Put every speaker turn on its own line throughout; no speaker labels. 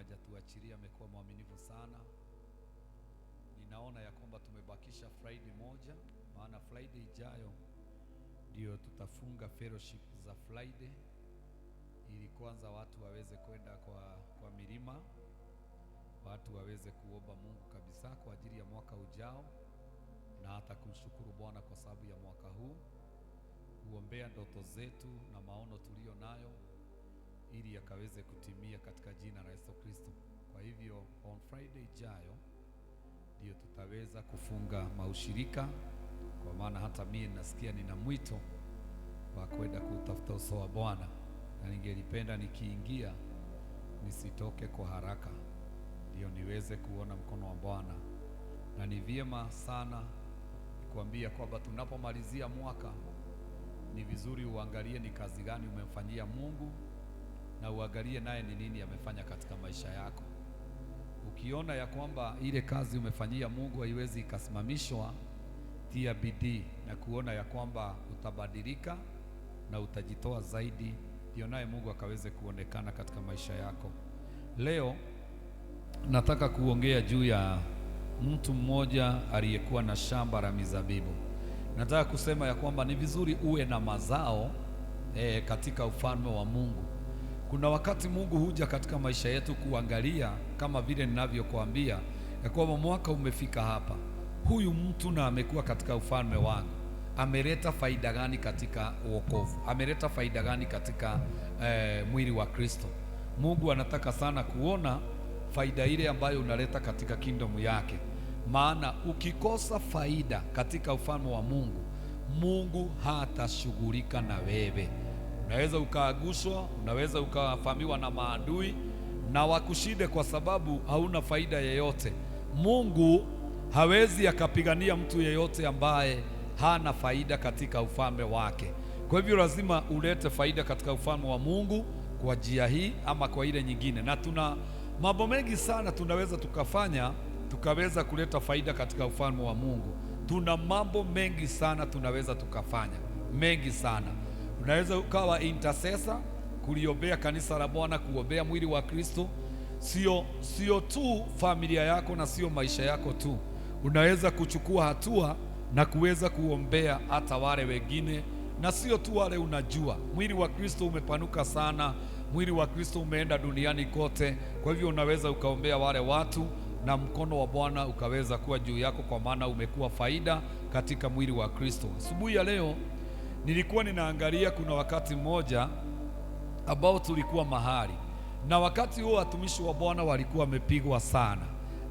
hajatuachilia, amekuwa mwaminifu sana. Ninaona ya kwamba tumebakisha Friday moja, maana Friday ijayo ndio tutafunga fellowship za Friday, ili kwanza watu waweze kwenda kwa milima, watu waweze kuomba Mungu kabisa kwa ajili ya mwaka ujao, na hata kumshukuru Bwana kwa sababu ya mwaka huu, kuombea ndoto zetu na maono tulio nayo ili yakaweze kutimia katika jina la Yesu Kristo. Kwa hivyo on Friday ijayo ndio tutaweza kufunga maushirika, kwa maana hata mimi nasikia nina mwito wa kwenda kutafuta uso wa Bwana, na ningelipenda nikiingia nisitoke kwa haraka, ndio niweze kuona mkono wa Bwana. Na ni vyema sana kuambia kwamba tunapomalizia mwaka ni vizuri uangalie ni kazi gani umemfanyia Mungu, na uangalie naye ni nini amefanya katika maisha yako. Ukiona ya kwamba ile kazi umefanyia Mungu haiwezi ikasimamishwa, tia bidii na kuona ya kwamba utabadilika na utajitoa zaidi, ndio naye Mungu akaweze kuonekana katika maisha yako. Leo nataka kuongea juu ya mtu mmoja aliyekuwa na shamba la mizabibu. Nataka kusema ya kwamba ni vizuri uwe na mazao katika ufalme wa Mungu. Kuna wakati Mungu huja katika maisha yetu kuangalia, kama vile ninavyokuambia ya kwamba mwaka umefika hapa, huyu mtu na amekuwa katika ufalme wangu, ameleta faida gani katika wokovu, ameleta faida gani katika mwili wa Kristo. Mungu anataka sana kuona faida ile ambayo unaleta katika kingdom yake, maana ukikosa faida katika ufalme wa Mungu, Mungu hatashughulika na wewe. Unaweza ukaagushwa, unaweza ukafamiwa na maadui na wakushinde kwa sababu hauna faida yeyote. Mungu hawezi akapigania mtu yeyote ambaye hana faida katika ufalme wake. Kwa hivyo lazima ulete faida katika ufalme wa Mungu kwa njia hii ama kwa ile nyingine, na tuna mambo mengi sana tunaweza tukafanya tukaweza kuleta faida katika ufalme wa Mungu. Tuna mambo mengi sana tunaweza tukafanya, mengi sana. Unaweza ukawa intercessor, kuliombea kanisa la Bwana, kuombea mwili wa Kristo. Sio tu familia yako na sio maisha yako tu. Unaweza kuchukua hatua na kuweza kuombea hata wale wengine, na sio tu wale unajua. Mwili wa Kristo umepanuka sana, mwili wa Kristo umeenda duniani kote. Kwa hivyo unaweza ukaombea wale watu na mkono wa Bwana ukaweza kuwa juu yako, kwa maana umekuwa faida katika mwili wa Kristo. Asubuhi ya leo nilikuwa ninaangalia, kuna wakati mmoja ambao tulikuwa mahali, na wakati huo watumishi wa Bwana walikuwa wamepigwa sana,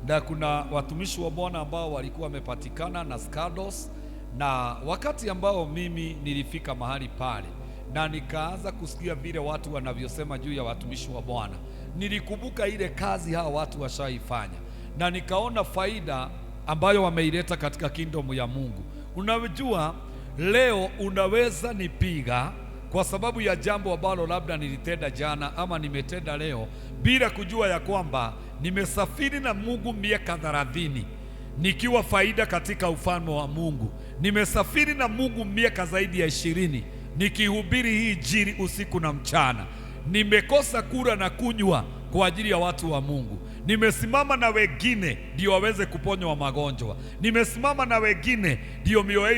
na kuna watumishi wa Bwana ambao walikuwa wamepatikana na scandals. Na wakati ambao mimi nilifika mahali pale na nikaanza kusikia vile watu wanavyosema juu ya watumishi wa Bwana, nilikumbuka ile kazi hawa watu washaifanya, na nikaona faida ambayo wameileta katika kingdom ya Mungu. Unajua, leo unaweza nipiga kwa sababu ya jambo ambalo labda nilitenda jana ama nimetenda leo, bila kujua ya kwamba nimesafiri na Mungu miaka 30 nikiwa faida katika ufalme wa Mungu. Nimesafiri na Mungu miaka zaidi ya 20 nikihubiri hii injili usiku na mchana. Nimekosa kula na kunywa kwa ajili ya watu wa Mungu. Nimesimama na wengine ndio waweze kuponywa magonjwa. Nimesimama na wengine ndio mioyo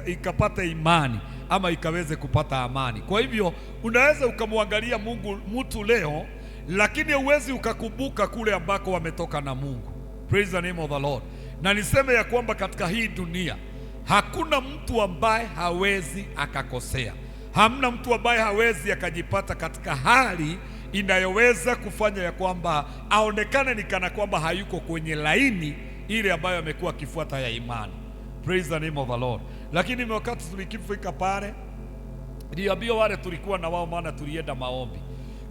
ikapate imani ama ikaweze kupata amani. Kwa hivyo unaweza ukamwangalia Mungu mtu leo, lakini huwezi ukakumbuka kule ambako wametoka na Mungu. Praise the name of the Lord. Na niseme ya kwamba katika hii dunia hakuna mtu ambaye hawezi akakosea. Hamna mtu ambaye hawezi akajipata katika hali inayoweza kufanya ya kwamba aonekane ni kana kwamba hayuko kwenye laini ile ambayo amekuwa akifuata ya imani. Praise the name of the Lord. Lakini wakati tulikifika pale, niliambia wale tulikuwa na wao, maana tulienda maombi,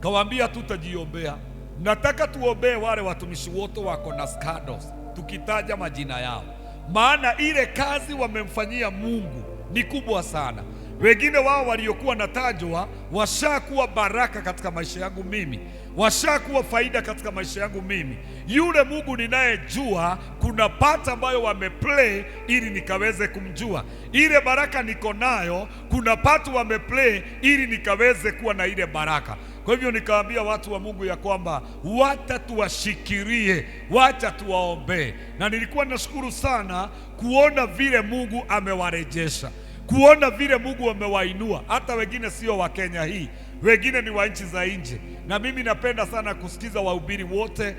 kawaambia tutajiombea. Nataka tuombee wale watumishi wote wako na scandals, tukitaja majina yao, maana ile kazi wamemfanyia Mungu ni kubwa sana. Wengine wao waliokuwa natajwa washakuwa baraka katika maisha yangu mimi, washakuwa faida katika maisha yangu mimi. Yule Mungu ninayejua, kuna part ambayo wameplay ili nikaweze kumjua. Ile baraka niko nayo, kuna part wameplay ili nikaweze kuwa na ile baraka. Kwa hivyo nikaambia watu wa Mungu ya kwamba wacha tuwashikirie, wacha tuwaombee, na nilikuwa nashukuru sana kuona vile Mungu amewarejesha, kuona vile Mungu amewainua. Hata wengine sio wa Kenya hii, wengine ni wa nchi za nje, na mimi napenda sana kusikiza wahubiri wote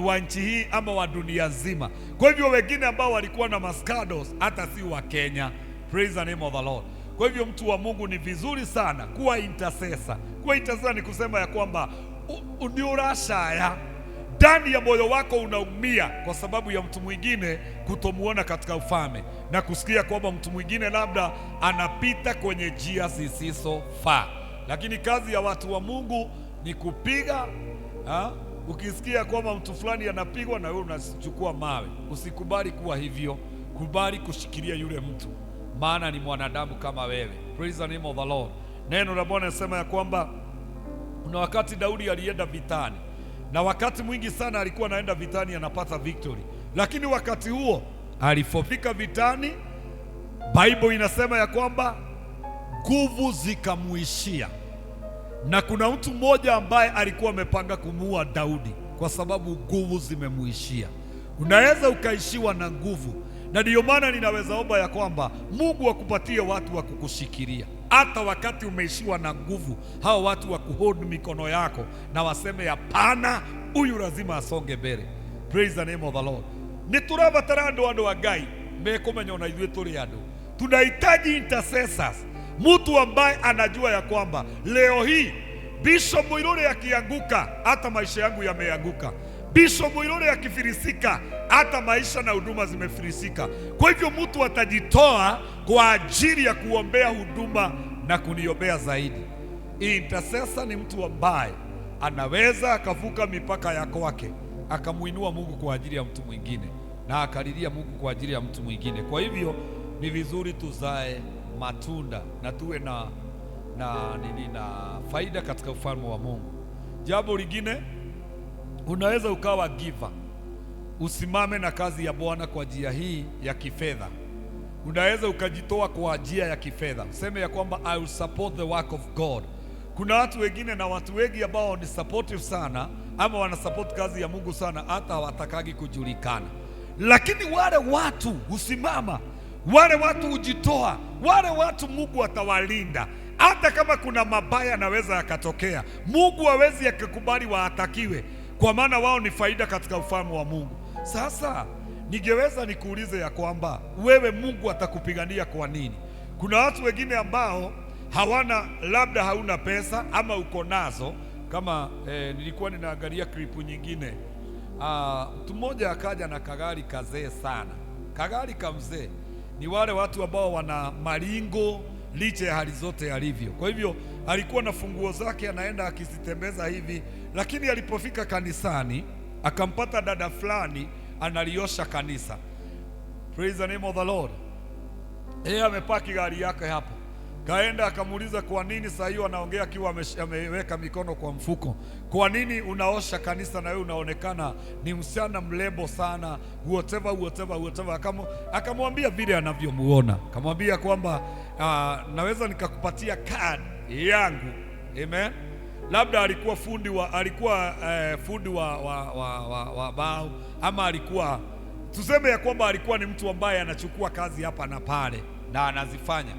wa nchi hii ama wa dunia nzima. Kwa hivyo wengine ambao walikuwa na mascados hata si wa Kenya. Praise the name of the Lord. Kwa hivyo mtu wa Mungu, ni vizuri sana kuwa intercessor. Kuwa intercessor ni kusema ya kwamba ni urashaya ndani ya moyo wako, unaumia kwa sababu ya mtu mwingine kutomuona katika ufalme, na kusikia kwamba mtu mwingine labda anapita kwenye njia zisizofaa. Lakini kazi ya watu wa Mungu ni kupiga. Ukisikia kwamba mtu fulani anapigwa na wewe unachukua mawe, usikubali kuwa hivyo. Kubali kushikilia yule mtu, maana ni mwanadamu kama wewe. Praise the name of the Lord. Neno la Bwana linasema ya kwamba kuna wakati Daudi alienda vitani, na wakati mwingi sana alikuwa anaenda vitani anapata victory, lakini wakati huo alipofika vitani, Bible inasema ya kwamba nguvu zikamuishia, na kuna mtu mmoja ambaye alikuwa amepanga kumuua Daudi kwa sababu nguvu zimemuishia. Unaweza ukaishiwa na nguvu, na ndiyo maana ninaweza omba ya kwamba Mungu akupatie watu wa kukushikilia hata wakati umeishiwa na nguvu. Hao watu wa kuhold mikono yako na waseme hapana, huyu lazima asonge mbele. Praise the name of the Lord. Niturabatara andu wa Ngai mekumenya na ithuĩ tũrĩ andũ. Tunahitaji intercessors, mtu ambaye anajua ya kwamba leo hii Bishop Muiruri akianguka hata maisha yangu yameanguka. Bishop Muiruri akifirisika hata maisha na huduma zimefirisika. Kwa hivyo mtu atajitoa kwa ajili ya kuombea huduma na kuniombea zaidi. Intercessor ni mtu ambaye anaweza akavuka mipaka ya kwake, akamuinua Mungu kwa ajili ya mtu mwingine, na akalilia Mungu kwa ajili ya mtu mwingine. Kwa hivyo ni vizuri tuzae matunda na tuwe na faida katika ufalme wa Mungu. Jambo lingine, unaweza ukawa giver, usimame na kazi ya Bwana kwa njia hii ya kifedha. Unaweza ukajitoa kwa njia ya kifedha, useme ya kwamba I will support the work of God. Kuna watu wengine na watu wengi ambao ni supportive sana, ama wana support kazi ya Mungu sana, hata hawatakagi kujulikana. Lakini wale watu husimama, wale watu hujitoa, wale watu Mungu atawalinda. Hata kama kuna mabaya naweza yakatokea, Mungu hawezi akakubali waatakiwe, kwa maana wao ni faida katika ufalme wa Mungu. Sasa ningeweza nikuulize ya kwamba wewe Mungu atakupigania kwa nini? Kuna watu wengine ambao hawana, labda hauna pesa ama uko nazo. Kama nilikuwa ninaangalia klipu nyingine, mtu mmoja akaja na kagari kazee sana. Kagari kamzee ni wale watu ambao wana maringo licha ya hali zote alivyo. Kwa hivyo alikuwa na funguo zake anaenda akizitembeza hivi, lakini alipofika kanisani akampata dada fulani analiosha kanisa. Praise the name of the Lord. Yeye amepaki gari yake hapo, kaenda akamuuliza kwa nini saa hiyo anaongea akiwa ameweka mikono kwa mfuko, kwa nini unaosha kanisa na wewe unaonekana ni msichana mrembo sana, whatever. Akamwambia vile anavyomuona, akamwambia kwamba naweza nikakupatia card yangu. Amen. Labda alikuwa fundi wa bao, ama alikuwa tuseme ya kwamba alikuwa ni mtu ambaye anachukua kazi hapa na pale na anazifanya,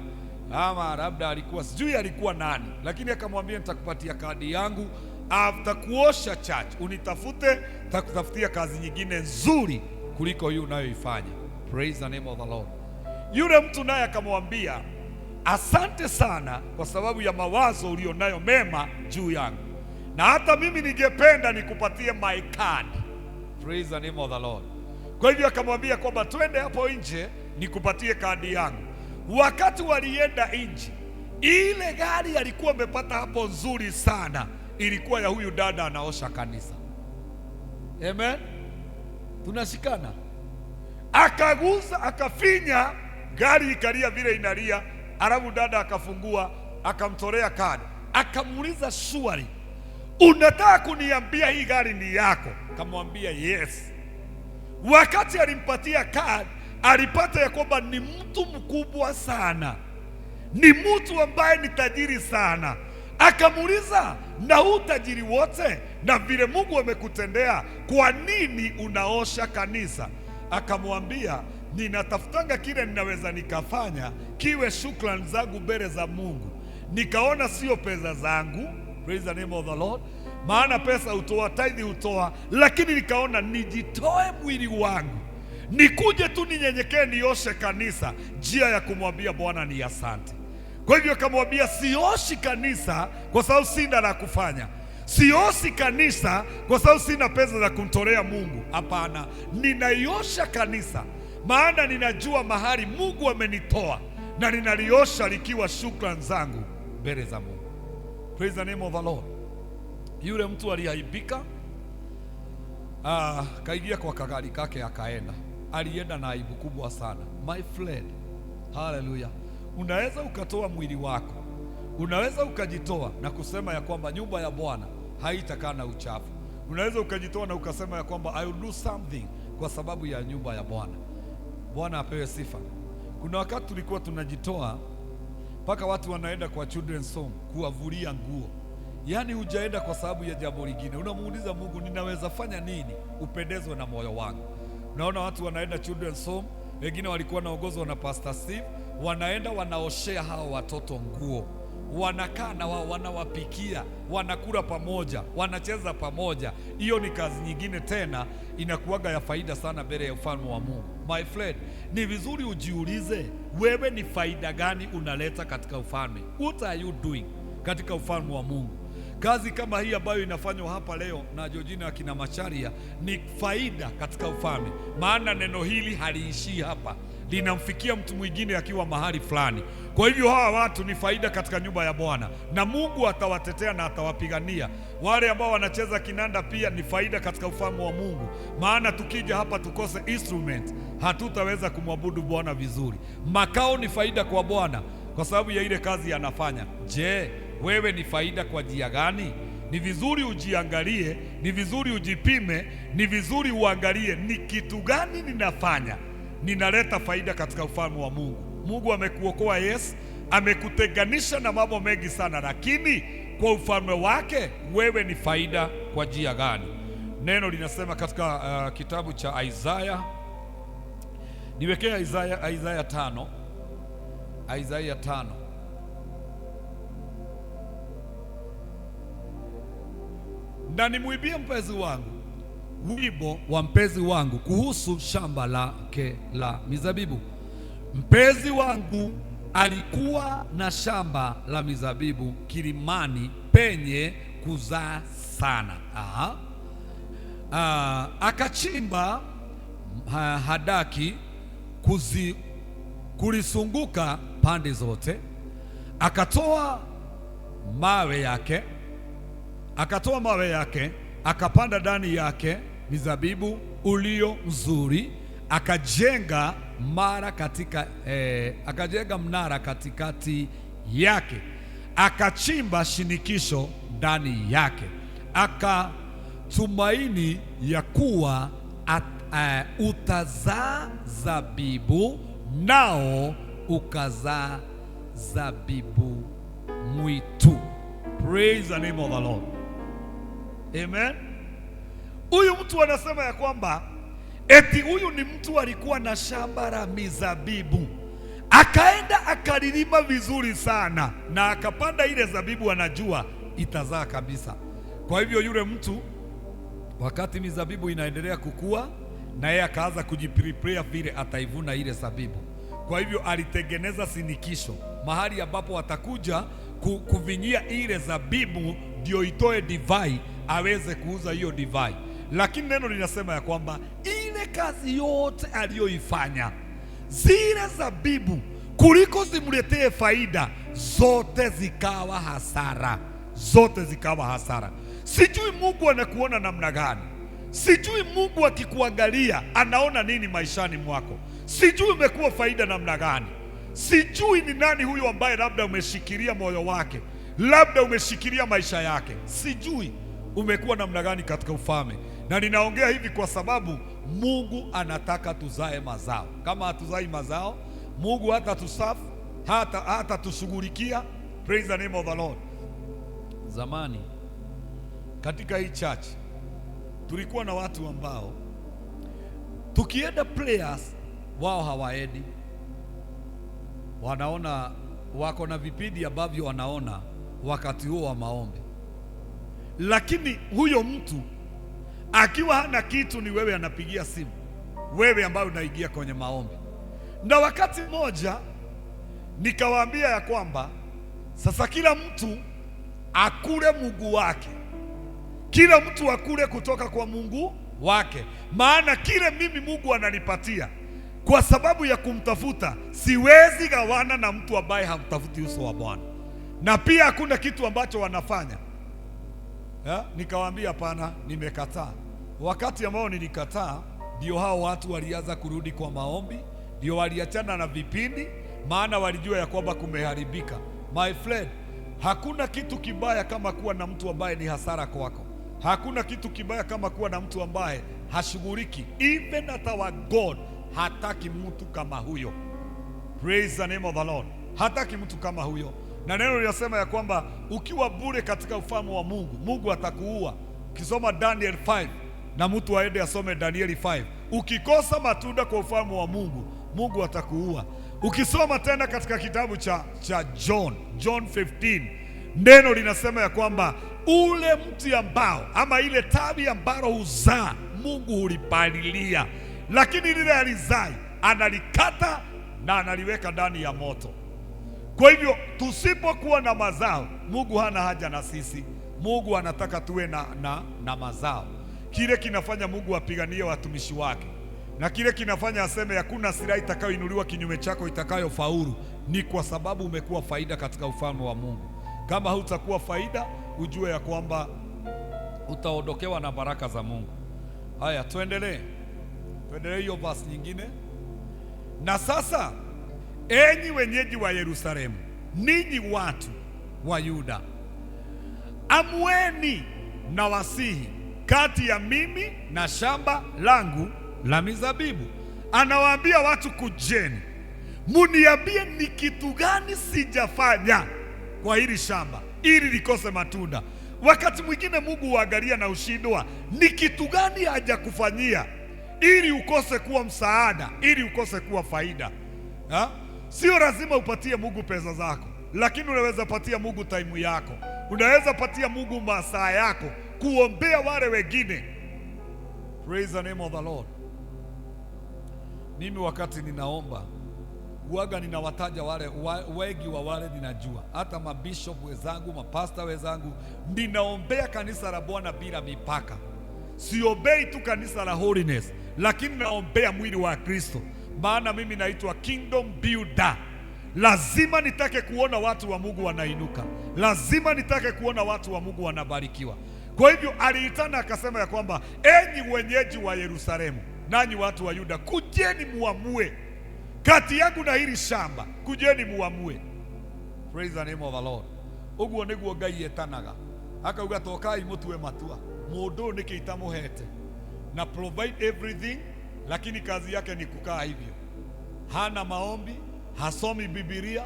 ama labda alikuwa sijui alikuwa nani, lakini akamwambia nitakupatia kadi yangu, after kuosha church unitafute, nitakutafutia kazi nyingine nzuri kuliko hiyo unayoifanya. Praise the name of the Lord. Yule mtu naye akamwambia asante sana kwa sababu ya mawazo ulionayo mema juu yangu, na hata mimi ningependa nikupatie my card. Praise the name of the Lord. Kwa hivyo akamwambia kwamba twende hapo nje nikupatie kadi yangu. Wakati walienda nje, ile gari alikuwa amepata hapo nzuri sana ilikuwa ya huyu dada anaosha kanisa. Amen. Tunashikana. Akaguza, akafinya, gari ikalia vile inalia, alafu dada akafungua, akamtolea kadi. Akamuuliza swali, unataka kuniambia hii gari ni yako? Akamwambia yes. Wakati alimpatia kadi, alipata ya kwamba ni mtu mkubwa sana, ni mtu ambaye ni tajiri sana,
Akamuuliza, na huu tajiri wote na vile Mungu amekutendea, kwa nini unaosha kanisa? Akamwambia, ninatafutanga kile ninaweza nikafanya kiwe shukrani zangu mbele za Mungu. Nikaona sio pesa zangu, praise the name of the Lord, maana pesa hutoa, tithe hutoa, lakini nikaona nijitoe mwili wangu, nikuje tu ninyenyekee, nioshe kanisa, njia ya kumwambia Bwana ni asante. Kwa hivyo akamwambia, sioshi kanisa kwa sababu sina la kufanya, sioshi kanisa kwa sababu sina pesa za kumtolea Mungu. Hapana, ninaiosha kanisa maana ninajua mahali Mungu amenitoa, na ninaliosha likiwa shukrani zangu mbele za Mungu. Praise the name of the Lord. Yule mtu aliaibika, kaingia kwa kagari kake akaenda. Alienda na aibu kubwa sana. My friend, hallelujah. Unaweza ukatoa mwili wako, unaweza ukajitoa na kusema ya kwamba nyumba ya Bwana haitakaa na uchafu. Unaweza ukajitoa na ukasema ya kwamba I will do something kwa sababu ya nyumba ya Bwana. Bwana apewe sifa. Kuna wakati tulikuwa tunajitoa mpaka watu wanaenda kwa children's home kuwavulia nguo. Yaani hujaenda kwa sababu ya jambo lingine. Unamuuliza Mungu, ninaweza fanya nini upendezwe na moyo wangu? Unaona watu wanaenda children's home, wengine walikuwa naongozwa na Pastor Steve, wanaenda wanaoshea hao watoto nguo, wanakaa na wao, wanawapikia, wanakula pamoja, wanacheza pamoja. Hiyo ni kazi nyingine tena inakuwaga ya faida sana mbele ya ufalme wa Mungu. My friend, ni vizuri ujiulize, wewe ni faida gani unaleta katika ufalme? What are you doing katika ufalme wa Mungu? Kazi kama hii ambayo inafanywa hapa leo na Georgina akina Macharia ni faida katika ufalme, maana neno hili haliishii hapa, linamfikia mtu mwingine akiwa mahali fulani. Kwa hivyo hawa watu ni faida katika nyumba ya Bwana, na Mungu atawatetea na atawapigania. Wale ambao wanacheza kinanda pia ni faida katika ufalme wa Mungu, maana tukija hapa tukose instrument hatutaweza kumwabudu Bwana vizuri. Makao ni faida kwa Bwana kwa sababu ya ile kazi anafanya. Je, wewe ni faida kwa njia gani? Ni vizuri ujiangalie, ni vizuri ujipime, ni vizuri uangalie ni kitu gani ninafanya ninaleta faida katika ufalme wa Mungu. Mungu amekuokoa, yes, amekutenganisha na mambo mengi sana, lakini kwa ufalme wake wewe ni faida kwa njia gani? Neno linasema katika kitabu cha Isaya, niwekea Isaya 5, Isaya 5. Na nimwimbie mpenzi wangu wimbo wa mpenzi wangu kuhusu shamba lake la mizabibu. Mpenzi wangu alikuwa na shamba la mizabibu kilimani penye kuzaa sana. Akachimba hadaki kulisunguka pande zote, akatoa mawe yake akapanda ndani yake mizabibu ulio mzuri, akajenga mnara katikati yake, akachimba shinikisho ndani yake, akatumaini ya kuwa utazaa zabibu, nao ukazaa zabibu mwitu. Praise the name of the Lord. Amen. Huyu mtu anasema ya kwamba eti huyu ni mtu alikuwa na shamba la mizabibu, akaenda akalilima vizuri sana na akapanda ile zabibu, anajua itazaa kabisa. Kwa hivyo yule mtu wakati mizabibu inaendelea kukua, na yeye akaanza kujiprepare vile ataivuna ile zabibu. Kwa hivyo alitengeneza sinikisho mahali ambapo atakuja kuvinyia ile zabibu ndio itoe divai, aweze kuuza hiyo divai. Lakini neno linasema ya kwamba ile kazi yote aliyoifanya, zile zabibu kuliko zimletee faida, zote zikawa hasara. Sijui Mungu anakuona namna gani, sijui Mungu akikuangalia anaona nini maishani mwako, sijui umekuwa faida namna gani, sijui ni nani huyo ambaye labda umeshikilia moyo wake, labda umeshikilia maisha yake, sijui umekuwa namna gani katika ufalme. Na ninaongea hivi kwa sababu Mungu anataka tuzae mazao. Kama hatuzai mazao, Mungu hata tusafu, hata tushughulikia. Praise the name of the Lord. Zamani katika hii church tulikuwa na watu ambao tukienda prayers wao hawaendi, wanaona wako na vipindi ambavyo wanaona wakati huo wa maombi, lakini huyo mtu akiwa hana kitu, ni wewe anapigia simu, wewe ambaye unaingia kwenye maombi. Na wakati mmoja nikawaambia ya kwamba sasa kila mtu akule Mungu wake, kila mtu akule kutoka kwa Mungu wake, maana kile mimi Mungu ananipatia kwa sababu ya kumtafuta, siwezi gawana na mtu ambaye hamtafuti uso wa Bwana. Na pia hakuna kitu ambacho wanafanya nikawaambia hapana, nimekataa. Wakati ambao nilikataa, ndio hao watu walianza kurudi kwa maombi, ndio waliachana na vipindi, maana walijua ya kwamba kumeharibika. My friend, hakuna kitu kibaya kama kuwa na mtu ambaye ni hasara kwako. Hakuna kitu kibaya kama kuwa na mtu ambaye hashughuliki. Even at our God hataki mtu kama huyo. Praise the name of the Lord. Hataki mtu kama huyo. Na neno linasema ya kwamba ukiwa bure katika ufalme wa Mungu, Mungu atakuua. Ukisoma Daniel 5 na mtu aende asome Danieli 5, ukikosa matunda kwa ufalme wa Mungu, Mungu atakuua. Ukisoma tena katika kitabu cha John 15, neno linasema ya kwamba ule mti ambao ama ile tawi ambalo huzaa, Mungu hulipalilia, lakini lile alizai analikata na analiweka ndani ya moto. Kwa hivyo tusipokuwa na mazao, Mungu hana haja na sisi. Mungu anataka tuwe na mazao. Kile kinafanya Mungu apiganie watumishi wake, na kile kinafanya aseme hakuna silaha itakayoinuliwa kinyume chako itakayofaulu, ni kwa sababu umekuwa faida katika ufalme wa Mungu. Kama hutakuwa faida, ujue ya kwamba utaondokewa na baraka za Mungu. Haya, tuendelee hiyo verse nyingine. Na sasa, enyi wenyeji wa Yerusalemu, ninyi watu wa Yuda, amueni na wasihi kati ya mimi na shamba langu la mizabibu. Anawaambia watu, kujeni muniambie ni kitu gani sijafanya kwa hili shamba ili likose matunda. Wakati mwingine Mungu huangalia na ushindwa, ni kitu gani hajakufanyia ili ukose kuwa msaada, ili ukose kuwa faida. Sio lazima upatie Mungu pesa zako, lakini unaweza patia Mungu time yako, unaweza patia Mungu masaa yako kuombea wale wengine. Praise the name of the Lord. Mimi wakati ninaomba huaga ninawataja wale wengi wa wale ninajua, hata mabishop wenzangu, mapasta wenzangu. Ninaombea kanisa la Bwana bila mipaka. Siombei tu kanisa la holiness, lakini naombea mwili wa Kristo, maana mimi naitwa kingdom builder. Lazima nitake kuona watu wa Mungu wanainuka, lazima nitake kuona watu wa Mungu wanabarikiwa. Kwa hivyo aliitana akasema ya kwamba enyi wenyeji wa Yerusalemu, nanyi watu wa Yuda, kujeni muamue kati yangu na hili shamba, kujeni muamue. Praise the name of the Lord. Uguo niguo Ngai etanaga, akauga tokai mutue matua, mundu niki itamuhete na provide everything, lakini kazi yake ni kukaa hivyo. Hana maombi, hasomi Biblia,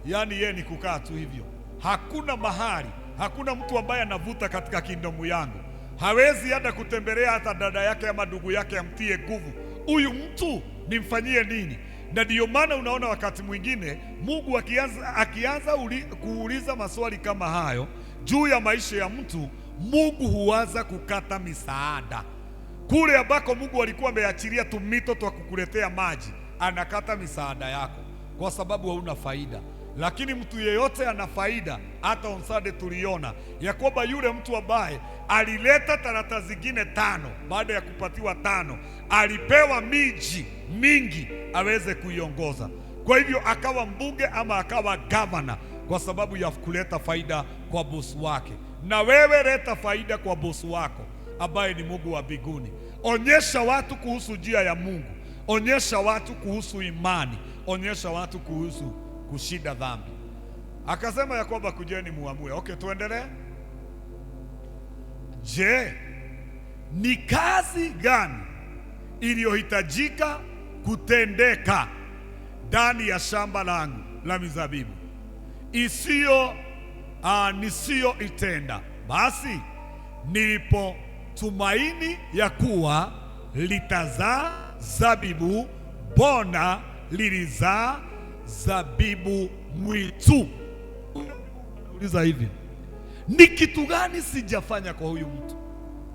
yani yeye ni kukaa tu hivyo. Hakuna mahali, hakuna mtu ambaye anavuta katika kingdom yangu. Hawezi hata kutembelea hata dada yake ama ndugu yake amtie nguvu. Huyu mtu nimfanyie nini? Na ndio maana unaona wakati mwingine Mungu akianza kuuliza maswali kama hayo juu ya maisha ya mtu, Mungu huanza kukata misaada. Kule ambako Mungu alikuwa ameachilia tumito twa kukuletea maji, anakata misaada yako kwa sababu hauna faida. Lakini mtu yeyote ana faida. Hata on Sunday tuliona ya kwamba yule mtu ambaye alileta talanta zingine 5 baada ya kupatiwa 5, alipewa miji mingi aweze kuiongoza. Kwa hivyo akawa mbunge ama akawa governor kwa sababu ya kuleta faida kwa bosi wake. Na wewe leta faida kwa bosi wako ambaye ni Mungu wa mbinguni. Onyesha watu kuhusu njia ya Mungu, onyesha watu kuhusu imani, onyesha watu kuhusu kushinda dhambi. Akasema ya kwamba kujeni muamue. Okay, tuendelee. Je, ni kazi gani iliyohitajika kutendeka ndani ya shamba langu la mizabibu isiyo nisiyoitenda. Basi nilipotumaini ya kuwa litazaa zabibu, mbona lilizaa zabibu mwitu? Uliza hivi, ni kitu gani sijafanya kwa huyu mtu?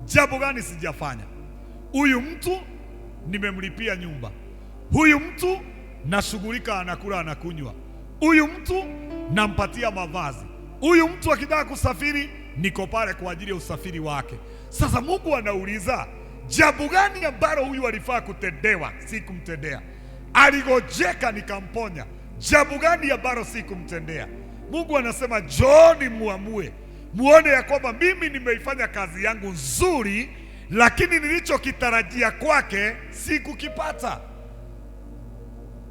Jambo gani sijafanya? Huyu mtu nimemlipia nyumba, huyu mtu nashughulika, anakula anakunywa, huyu mtu nampatia mavazi, huyu mtu akitaka kusafiri niko pale kwa ajili ya usafiri wake. Sasa Mungu anauliza, jambo gani ambalo huyu alifaa kutendewa sikumtendea? Aligojeka nikamponya, jambo gani ambalo sikumtendea? Mungu anasema njooni muamue, muone ya kwamba mimi nimeifanya kazi yangu nzuri, lakini nilichokitarajia kwake sikukipata.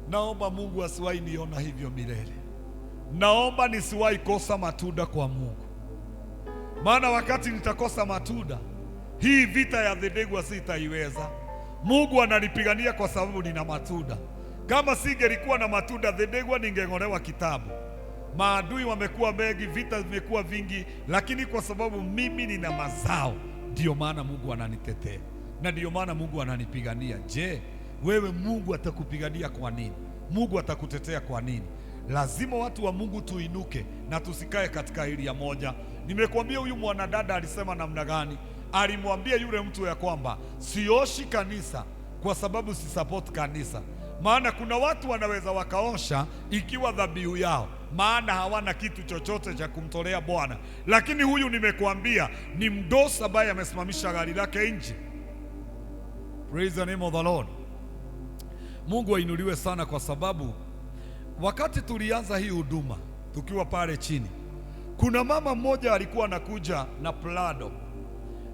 Naomba Mungu asiwahi niona hivyo milele. Naomba nisiwahi kosa matunda kwa Mungu, maana wakati nitakosa matunda, hii vita ya Thedegwa sitaiweza. Mungu ananipigania kwa sababu nina matunda. Kama singelikuwa na matunda, Thedegwa ningeng'olewa kitabu. Maadui wamekuwa mengi, vita vimekuwa vingi, lakini kwa sababu mimi nina mazao, ndio maana Mungu ananitetea na ndio maana Mungu ananipigania. Je, wewe Mungu atakupigania kwa nini? Mungu atakutetea kwa nini? Lazima watu wa Mungu tuinuke na tusikae katika eria moja. Nimekuambia huyu mwanadada alisema namna gani? Alimwambia yule mtu ya kwamba sioshi kanisa kwa sababu si support kanisa. Maana kuna watu wanaweza wakaosha ikiwa dhabihu yao, maana hawana kitu chochote cha kumtolea Bwana. Lakini huyu nimekuambia ni mdosi ambaye amesimamisha gari lake nje. Praise the name of the Lord. Mungu ainuliwe sana, kwa sababu wakati tulianza hii huduma tukiwa pale chini, kuna mama mmoja alikuwa anakuja na Prado,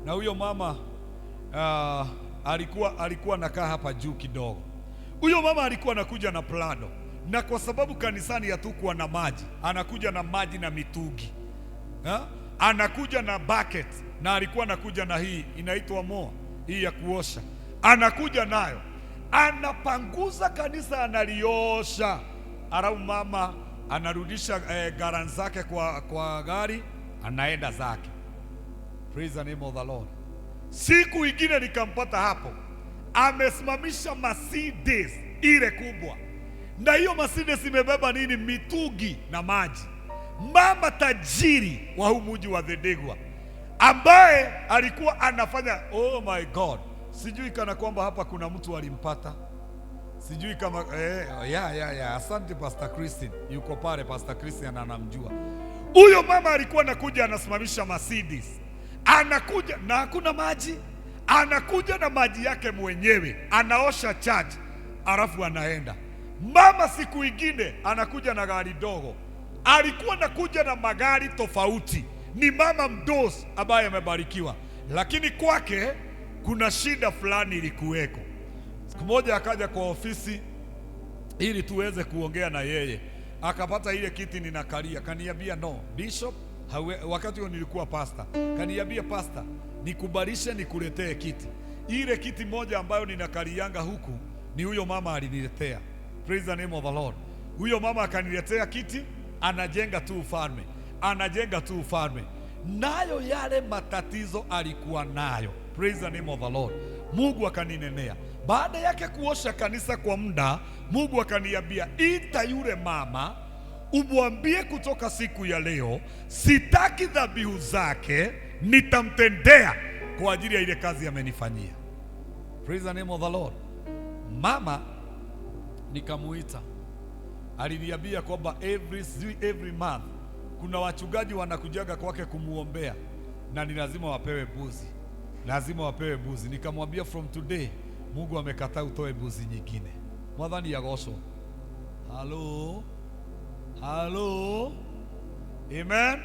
na huyo mama alikuwa anakaa hapa juu kidogo. Huyo mama alikuwa anakuja na Prado, na kwa sababu kanisani hatukuwa na maji, anakuja na maji na mitungi, anakuja na bucket, na alikuwa anakuja na hii inaitwa moa, hii ya kuosha, anakuja nayo, anapanguza kanisa, analiosha, alafu mama anarudisha garan zake kwa gari, anaenda zake. Praise the name of the Lord. Siku ingine nikampata hapo amesimamisha Mercedes ile kubwa, na hiyo Mercedes imebeba nini? Mitungi na maji. Mama tajiri wa huu mji wa Thedegwa ambaye alikuwa anafanya, oh my God, sijui kana kwamba hapa kuna mtu alimpata, sijui kama asante Pastor Christine, yuko pale Pastor Christian anamjua. Huyo mama alikuwa anakuja anasimamisha Mercedes, anakuja na hakuna maji, anakuja na maji yake mwenyewe, anaosha church, alafu anaenda. Mama siku ingine anakuja na gari dogo, alikuwa anakuja na magari tofauti. Ni mama mdosi ambaye amebarikiwa, lakini kwake kuna shida fulani ilikuweko. Siku moja akaja kwa ofisi ili tuweze kuongea na yeye, akapata ile kiti ninakalia, kaniambia no Bishop, wakati huo nilikuwa pastor, kaniambia pastor, nikubalishe nikuletee kiti. Ile kiti moja ambayo ninakalianga huku ni huyo mama aliniletea. Praise the name of the Lord. Huyo mama akaniletea kiti, anajenga tu ufalme, anajenga tu ufalme, nayo yale matatizo alikuwa nayo. Praise the name of the Lord. Mungu akaninenea baada yake kuosha kanisa kwa muda. Mungu akaniambia, ita yule mama umwambie kutoka siku ya leo sitaki dhabihu zake, nitamtendea kwa ajili ya ile kazi amenifanyia. Praise the name of the Lord. Mama nikamuita, aliniambia kwamba every month kuna wachungaji wanakujaga kwake kumuombea, na ni lazima wapewe buzi, lazima wapewe buzi. Nikamwambia from today Mungu amekataa utoe buzi nyingine. Mwadhani ya gosho. Halo. Amen.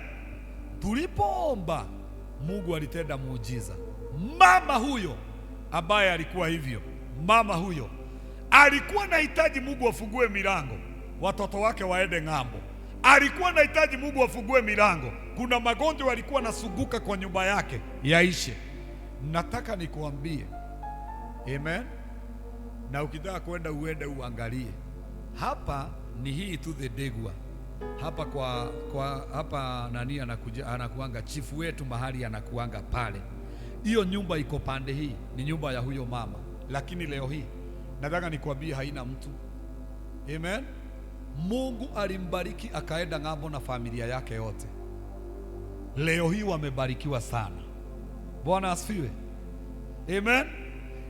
Tulipoomba Mungu alitenda muujiza. Mama huyo ambaye alikuwa hivyo, mama huyo alikuwa anahitaji Mungu afungue milango, watoto wake waende ng'ambo. Alikuwa anahitaji Mungu afungue milango. Kuna magonjwa alikuwa nasunguka kwa nyumba yake yaishe. Nataka nikuambie, amen, na ukitaka kwenda uende uangalie. Hapa ni hii tu Thedegwa, hapa hapa nani anakuanga chifu wetu mahali anakuanga pale. Hiyo nyumba iko pande hii, ni nyumba ya huyo mama, lakini leo hii nataka nikwambie haina mtu. Amen. Mungu alimbariki akaenda ng'ambo na familia yake yote. Leo hii wamebarikiwa sana. Bwana asifiwe. Amen.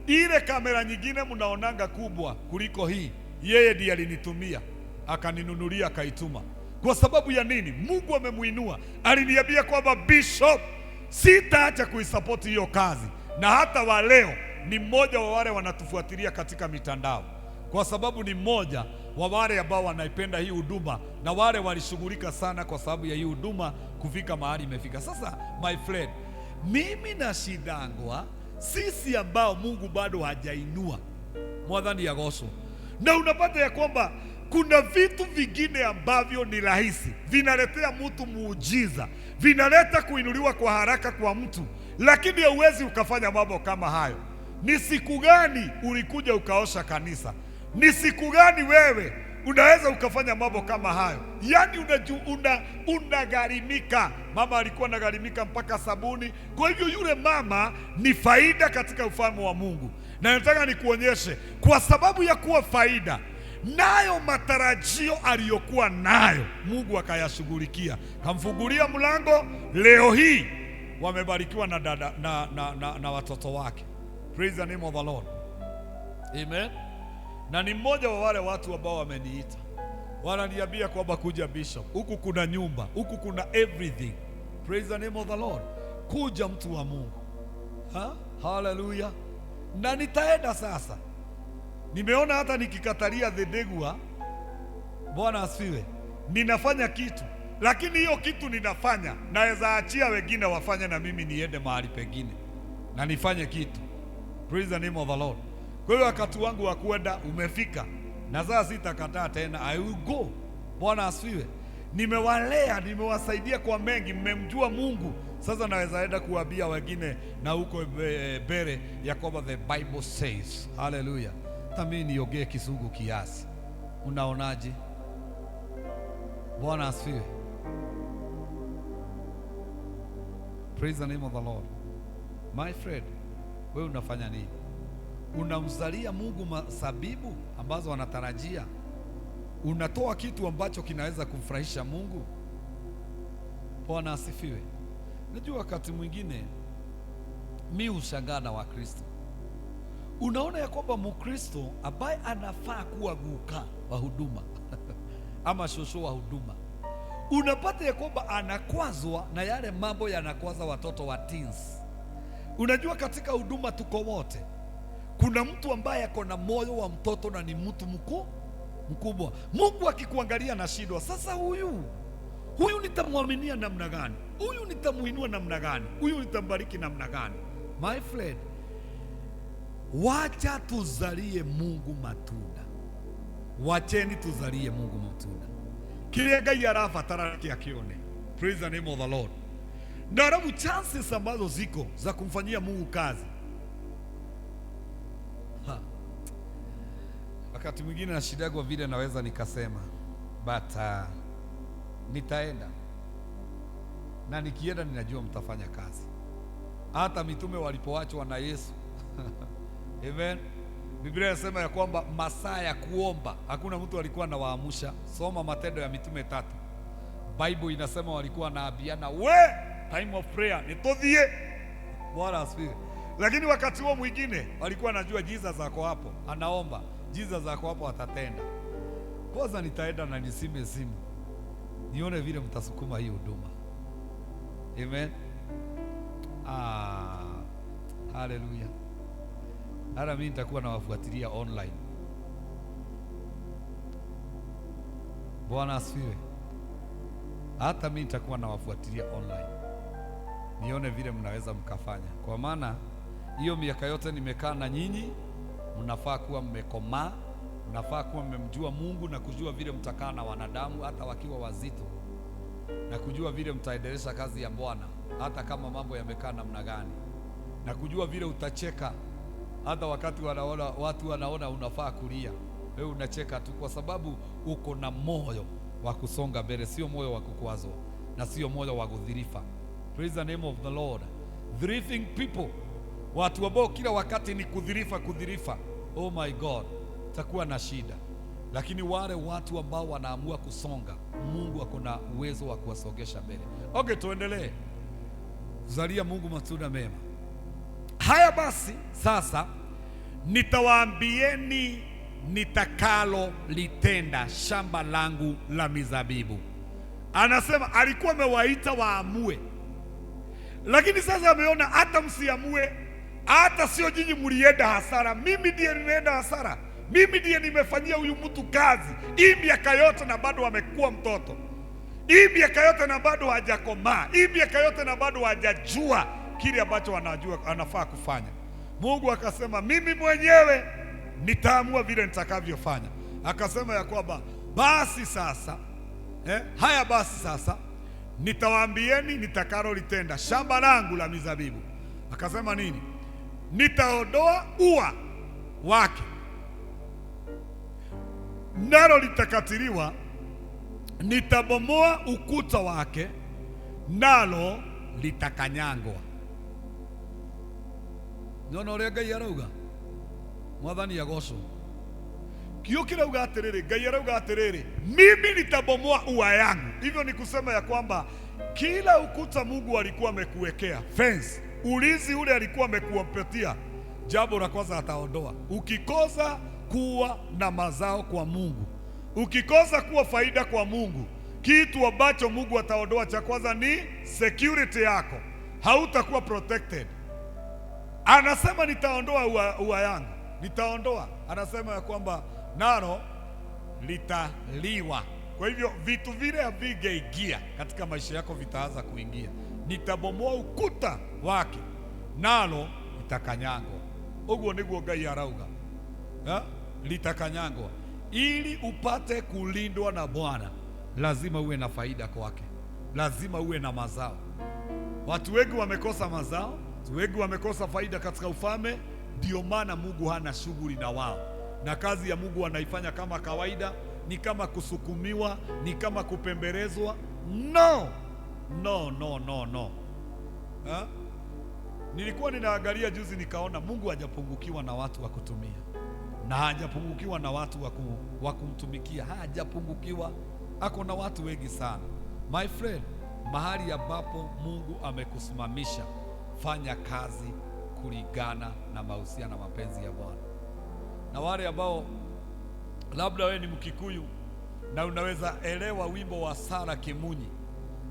Ile kamera nyingine mnaonanga kubwa kuliko hii, yeye ndiye alinitumia akaninunulia akaituma. Kwa sababu ya nini? Mungu amemuinua. Aliniambia kwamba Bishop, sitaacha kuisupport hiyo kazi, na hata wa leo ni mmoja wa wale wanatufuatilia katika mitandao, kwa sababu ni mmoja wa wale ambao wanaipenda hii huduma na wale walishughulika sana kwa sababu ya hii huduma kufika mahali imefika. Sasa my friend, mimi na shidangwa sisi ambao Mungu bado hajainua mwadhani ya goso, na unapata ya kwamba kuna vitu vingine ambavyo ni rahisi, vinaletea mtu muujiza, vinaleta kuinuliwa kwa haraka kwa mtu, lakini hauwezi ukafanya mambo kama hayo. Ni siku gani ulikuja ukaosha kanisa? Ni siku gani wewe unaweza ukafanya mambo kama hayo? Yaani unagharimika. Mama alikuwa anagharimika mpaka sabuni. Kwa hivyo yule mama ni faida katika ufalme wa Mungu, na nataka nikuonyeshe, kwa sababu ya kuwa faida nayo matarajio aliyokuwa nayo Mungu akayashughulikia, kamfungulia mlango. Leo hii wamebarikiwa na dada, na watoto wake. Praise the name of the Lord. Amen. Na ni mmoja wa wale watu ambao wameniita, wananiambia kwamba kuja Bishop, huku kuna nyumba, huku kuna everything. Praise the name of the Lord. Kuja mtu wa Mungu. Hallelujah. Na nitaenda sasa. Nimeona hata nikikatalia dhedegua, Bwana asifiwe, ninafanya kitu, lakini hiyo kitu ninafanya naweza achia wengine wafanye na mimi niende mahali pengine na nifanye kitu. Praise the name of the Lord. Kwa hiyo wakati wangu wa kwenda umefika, na sasa sitakataa tena, I will go. Bwana asifiwe. Nimewalea, nimewasaidia kwa mengi, mmemjua Mungu. Sasa naweza enda kuambia wengine na huko mbele ya kwamba the Bible says. Hallelujah. Mimi niongee Kisugu kiasi. Unaonaje? Bwana asifiwe. Praise the name of the Lord. My friend, wewe unafanya nini? Unamzalia Mungu masabibu ambazo anatarajia? Unatoa kitu ambacho kinaweza kumfurahisha Mungu? Bwana asifiwe. Najua wakati mwingine mimi hushangaa na Wakristo. Unaona ya kwamba Mkristo ambaye anafaa kuwa guka wa huduma ama shosho wa huduma, unapata ya kwamba anakwazwa na yale mambo yanakwaza watoto wa teens. Unajua katika huduma tuko wote. Kuna mtu ambaye ako na moyo wa mtoto na ni mtu mkubwa. Mungu akikuangalia na shida, sasa huyu nitamwaminia namna gani? Huyu nitamuinua namna gani? Huyu nitambariki namna gani? My friend, wacha tuzalie Mungu matunda. Wacheni tuzalie Mungu matunda. Kile Ngai arabatara kione. Praise the name of the Lord. Na rabu chances ambazo ziko za kumfanyia Mungu kazi. Wakati mwingine na shida kwa vile naweza nikasema but nitaenda, na nikienda ninajua mtafanya kazi. Hata mitume walipoachwa na Yesu Amen. Biblia inasema ya kwamba masaa ya kuomba hakuna mtu alikuwa anawaamsha. Soma Matendo ya Mitume 3. Bible inasema walikuwa naambiana, time of prayer nitothie. Bwana asifiwe. Lakini wakati huo mwingine walikuwa najua Jesus zako hapo, anaomba Jesus zako hapo atatenda. Kwanza nitaenda na nisime simu, nione vile mtasukuma hii huduma. Amen. Hallelujah. Hata mimi nitakuwa nawafuatilia online. Bwana asifiwe. Hata mimi nitakuwa nawafuatilia online, nione vile mnaweza mkafanya, kwa maana hiyo miaka yote nimekaa na nyinyi. Mnafaa kuwa mmekomaa, mnafaa kuwa mmemjua Mungu na kujua vile mtakaa na wanadamu hata wakiwa wazito, na kujua vile mtaendelesha kazi ya Bwana hata kama mambo yamekaa namna gani, na kujua vile utacheka hata wakati watu wanaona unafaa kulia, wewe unacheka tu, kwa sababu uko na moyo wa kusonga mbele, sio moyo wa kukwazwa na sio moyo wa kudhirifa. Praise the name of the Lord. Drifting people, watu ambao kila wakati ni kudhirifa. Oh my God, takuwa na shida. Lakini wale watu ambao wanaamua kusonga, Mungu akona uwezo wa kuwasogesha mbele. Okay, tuendelee. Zalia Mungu matunda mema. Haya basi, sasa nitawaambieni nitakalo litenda shamba langu la mizabibu. Anasema alikuwa amewaita waamue, lakini sasa ameona hata msiamue, hata sio nyinyi mlienda hasara, mimi ndiye nimeenda hasara. Mimi ndiye nimefanyia huyu mtu kazi hii miaka yote na bado amekuwa mtoto, hii miaka yote na bado hajakomaa, hii miaka yote na bado hajajua kile ambacho anafaa kufanya. Mungu akasema mimi mwenyewe nitaamua vile nitakavyofanya. Akasema ya kwamba basi sasa haya basi sasa nitawaambieni nitakalo litenda shamba langu la mizabibu. Akasema nini? Nitaondoa ua wake nalo litakatiliwa, nitabomoa ukuta wake nalo litakanyangwa. Nyono uria Ngai arauga, mwathani agocwo. Kio kirauga atiriri, Ngai arauga atiriri, mimi nitabomoa ua yangu. Hivyo ni kusema ya kwamba kila ukuta Mungu alikuwa amekuwekea fence, ulinzi ule alikuwa amekupatia, jambo la kwanza ataondoa. Ukikosa kuwa na mazao kwa Mungu, ukikosa kuwa faida kwa Mungu, kitu ambacho Mungu ataondoa cha kwanza ni security yako. Hautakuwa protected. Anasema nitaondoa ua yangu, nitaondoa. Anasema ya kwamba nalo litaliwa. Kwa hivyo vitu vile havingeingia katika maisha yako vitaanza kuingia. Nitabomoa ukuta wake nalo litakanyangwa. Uguo niguo Ngai arauga, litakanyangwa. Ili upate kulindwa na Bwana, lazima uwe na faida kwake, lazima uwe na mazao. Watu wengi wamekosa mazao, watu wengi wamekosa faida katika ufalme. Ndio maana Mungu hana shughuli na wao, na kazi ya Mungu wanaifanya kama kawaida, ni kama kusukumiwa, ni kama kupembelezwa. No. Nilikuwa ninaangalia juzi, nikaona Mungu hajapungukiwa na watu wa kutumia, na hajapungukiwa na watu wa kumtumikia, hajapungukiwa. Ako na watu wengi sana. My friend, mahali ambapo Mungu amekusimamisha, fanya kazi kulingana na mahusiano na mapenzi ya Bwana. Na wale ambao labda wewe ni Mkikuyu na unaweza elewa wimbo wa Sara Kimunyi,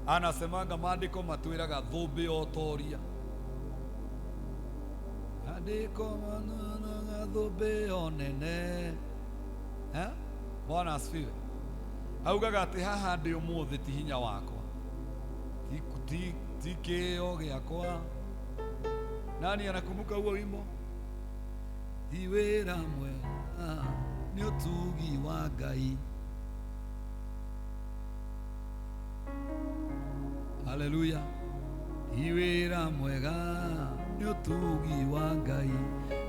anasemanga maandiko matwiraga thumbi otoria, andiko manana thumbi onene. Bwana asifiwe. Augaga ati haha ndi umuthi ti hinya wakwa, ti kio giakwa. Nani anakumbuka huo wimbo? Ti wira mwega ni utugi wa Ngai. Haleluya. Ti wira mwega ni utugi wa Ngai.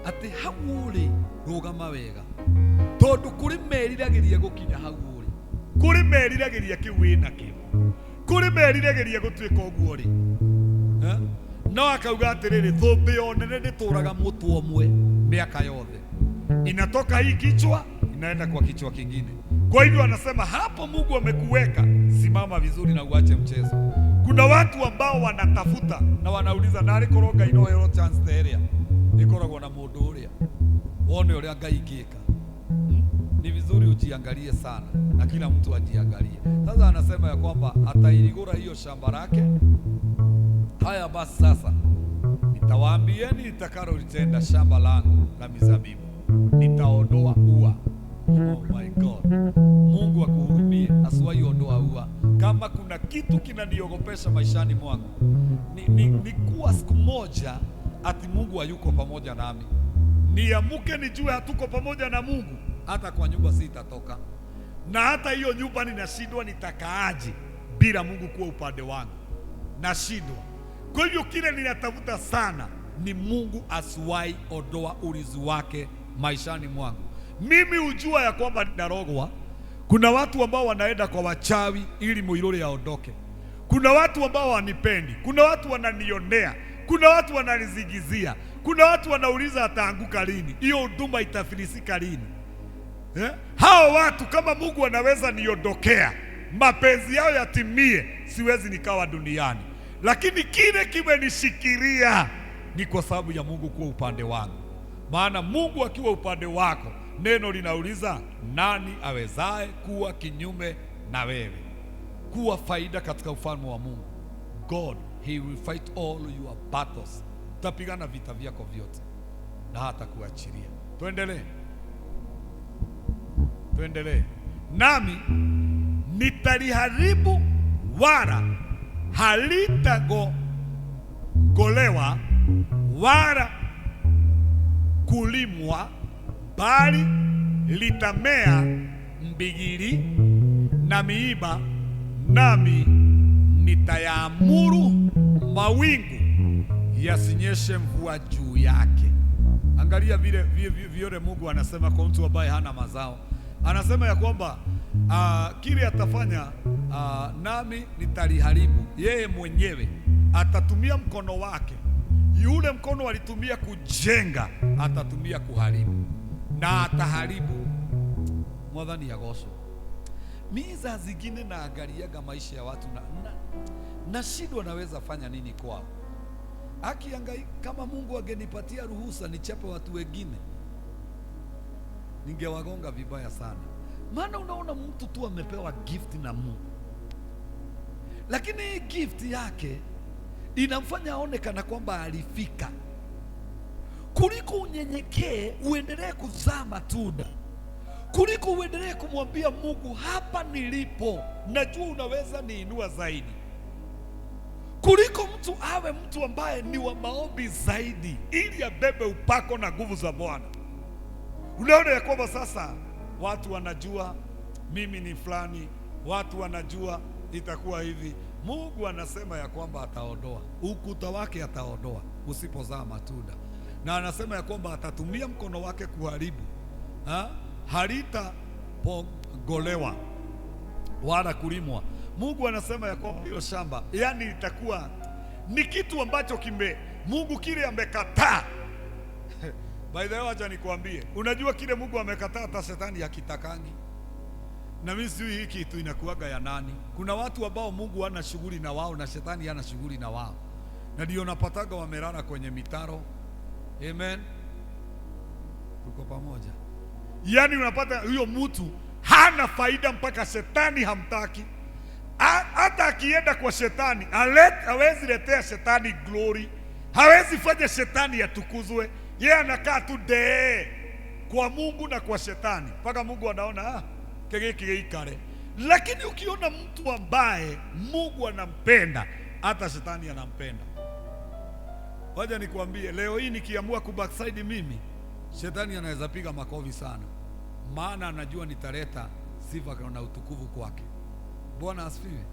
Ati hauri rugama wega, tondu kuri meriragiria gukinya hauri, kuri meriragiria kiu wina kiu, kuri meriragiria gutwika uguo ri. No akauga atiriri, thumbi onene ndituraga mutu omwe miaka yothe, inatoka hii kichwa inaenda kwa kichwa kingine. Kwa hivyo anasema hapo Mungu amekuweka, simama vizuri na uache mchezo. Kuna watu ambao wanatafuta na wanauliza nari koroga ino chance the area nikoragwo na mundu uria wone uria Ngai ngika. Ni vizuri ujiangalie sana na kila mtu ajiangalie. Sasa anasema ya kwamba atairigura hiyo shamba lake. Haya basi sasa nitawaambieni nitakalo litenda shamba langu la mizabibu, nitaondoa ua. Oh my God, Mungu akuhurumie, asiwahi ondoa ua. Kama kuna kitu kinaniogopesha maishani mwangu ni kuwa siku moja ati Mungu hayuko pamoja nami. Niamuke nijue hatuko pamoja na Mungu, hata kwa nyumba sitatoka, na hata hiyo nyumba ninashindwa nitakaaje bila Mungu kuwa upande wangu, nashindwa. Kwa hivyo kile ninatafuta sana ni Mungu asiwahi ondoa ulinzi wake maishani mwangu. Mimi hujua ya kwamba ninarogwa Kuna watu ambao wanaenda kwa wachawi ili Muiruri aondoke. Kuna watu ambao wanipendi. Kuna watu wananionea. Kuna watu wanalizigizia. Kuna watu wanauliza ataanguka lini, hiyo huduma itafilisika lini. Hao watu kama Mungu anaweza niondokea, mapenzi yao yatimie, siwezi nikawa duniani. Lakini kile kimenishikilia ni kwa sababu ya Mungu kuwa upande wangu. Maana Mungu akiwa upande wako, neno linauliza nani awezaye kuwa kinyume na wewe, kuwa faida katika ufalme wa Mungu. God, he will fight all your battles. Tapigana vita vyako vyote na hata kuachilia. Tuendelee. Nami nitaliharibu wala halitagolewa wala kulimwa, bali litamea mbigili na miiba, nami nitayaamuru mawingu yasinyeshe mvua juu yake. Angalia vile Mungu anasema kwa mtu ambaye hana mazao. Anasema ya kwamba kile atafanya, nami nitaliharibu. Yeye mwenyewe atatumia mkono wake. Yule mkono alitumia kujenga, atatumia kuharibu, na ataharibu. Mwadhani yagoso. Mimi za zingine naangaliaga maisha ya watu na shida naweza fanya nini kwao. Kama Mungu angenipatia ruhusa nichape watu wengine, ningewagonga vibaya sana. Maana unaona mtu tu amepewa gift na Mungu, lakini hii gift yake inamfanya aone kana kwamba alifika, kuliko unyenyekee uendelee kuzaa matunda, kuliko uendelee kumwambia Mungu, hapa nilipo najua unaweza niinua zaidi, kuliko mtu awe mtu ambaye ni wa maombi zaidi, ili abebe upako na nguvu za Bwana. Unaona ya kwamba sasa watu wanajua mimi ni fulani, watu wanajua itakuwa hivi. Mungu anasema ya kwamba ataondoa ukuta wake, ataondoa usipozaa matunda, na anasema ya kwamba atatumia mkono wake kuharibu, halitapogolewa wala kulimwa. Mungu anasema ya kwamba hiyo shamba, yani itakuwa ni kitu ambacho Mungu kile amekataa. By the way, acha nikwambie, unajua kile Mungu amekataa hata shetani hakitakangi. Na mimi sijui hii kitu inakuwaga ya nani. Kuna watu ambao Mungu hana shughuli na wao na shetani hana shughuli na wao, na ndio napataga wamelala kwenye mitaro. Amen, tuko pamoja. Yani unapata huyo mtu hana faida mpaka shetani hamtaki. Hata akienda kwa shetani hawezi letea shetani glory, hawezi fanya shetani atukuzwe. Yeye anakaa tu kwa Mungu na kwa shetani, mpaka Mungu anaona kile. Lakini ukiona mtu ambaye Mungu anampenda, hata shetani anampenda. Wacha nikwambie, leo hii nikiamua kubackside mimi, shetani anaweza piga makofi sana, maana anajua nitaleta sifa na utukufu kwake. Bwana asifiwe.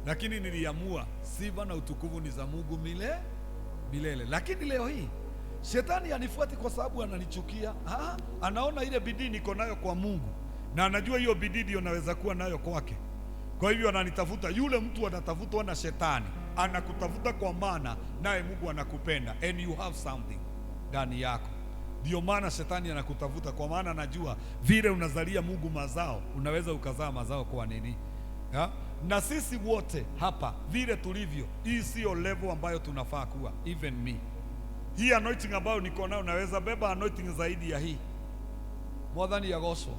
Lakini niliamua sifa na utukufu ni za Mungu milele. Lakini leo hii shetani anifuati kwa sababu ananichukia. Anaona ile bidii niko nayo kwa Mungu, na anajua hiyo bidii ndio naweza kuwa nayo kwake. Kwa hivyo ananitafuta. Yule mtu anatafutwa na shetani, anakutafuta kwa maana naye Mungu anakupenda, and you have something ndani yako. Ndio maana shetani anakutafuta, kwa maana anajua vile unazalia Mungu mazao, unaweza ukazaa mazao kwa nini? Na sisi wote hapa vile tulivyo, hii sio level ambayo tunafaa kuwa. Even me, hii anointing ambayo niko nayo, naweza beba anointing zaidi ya hii, more than ya gospel.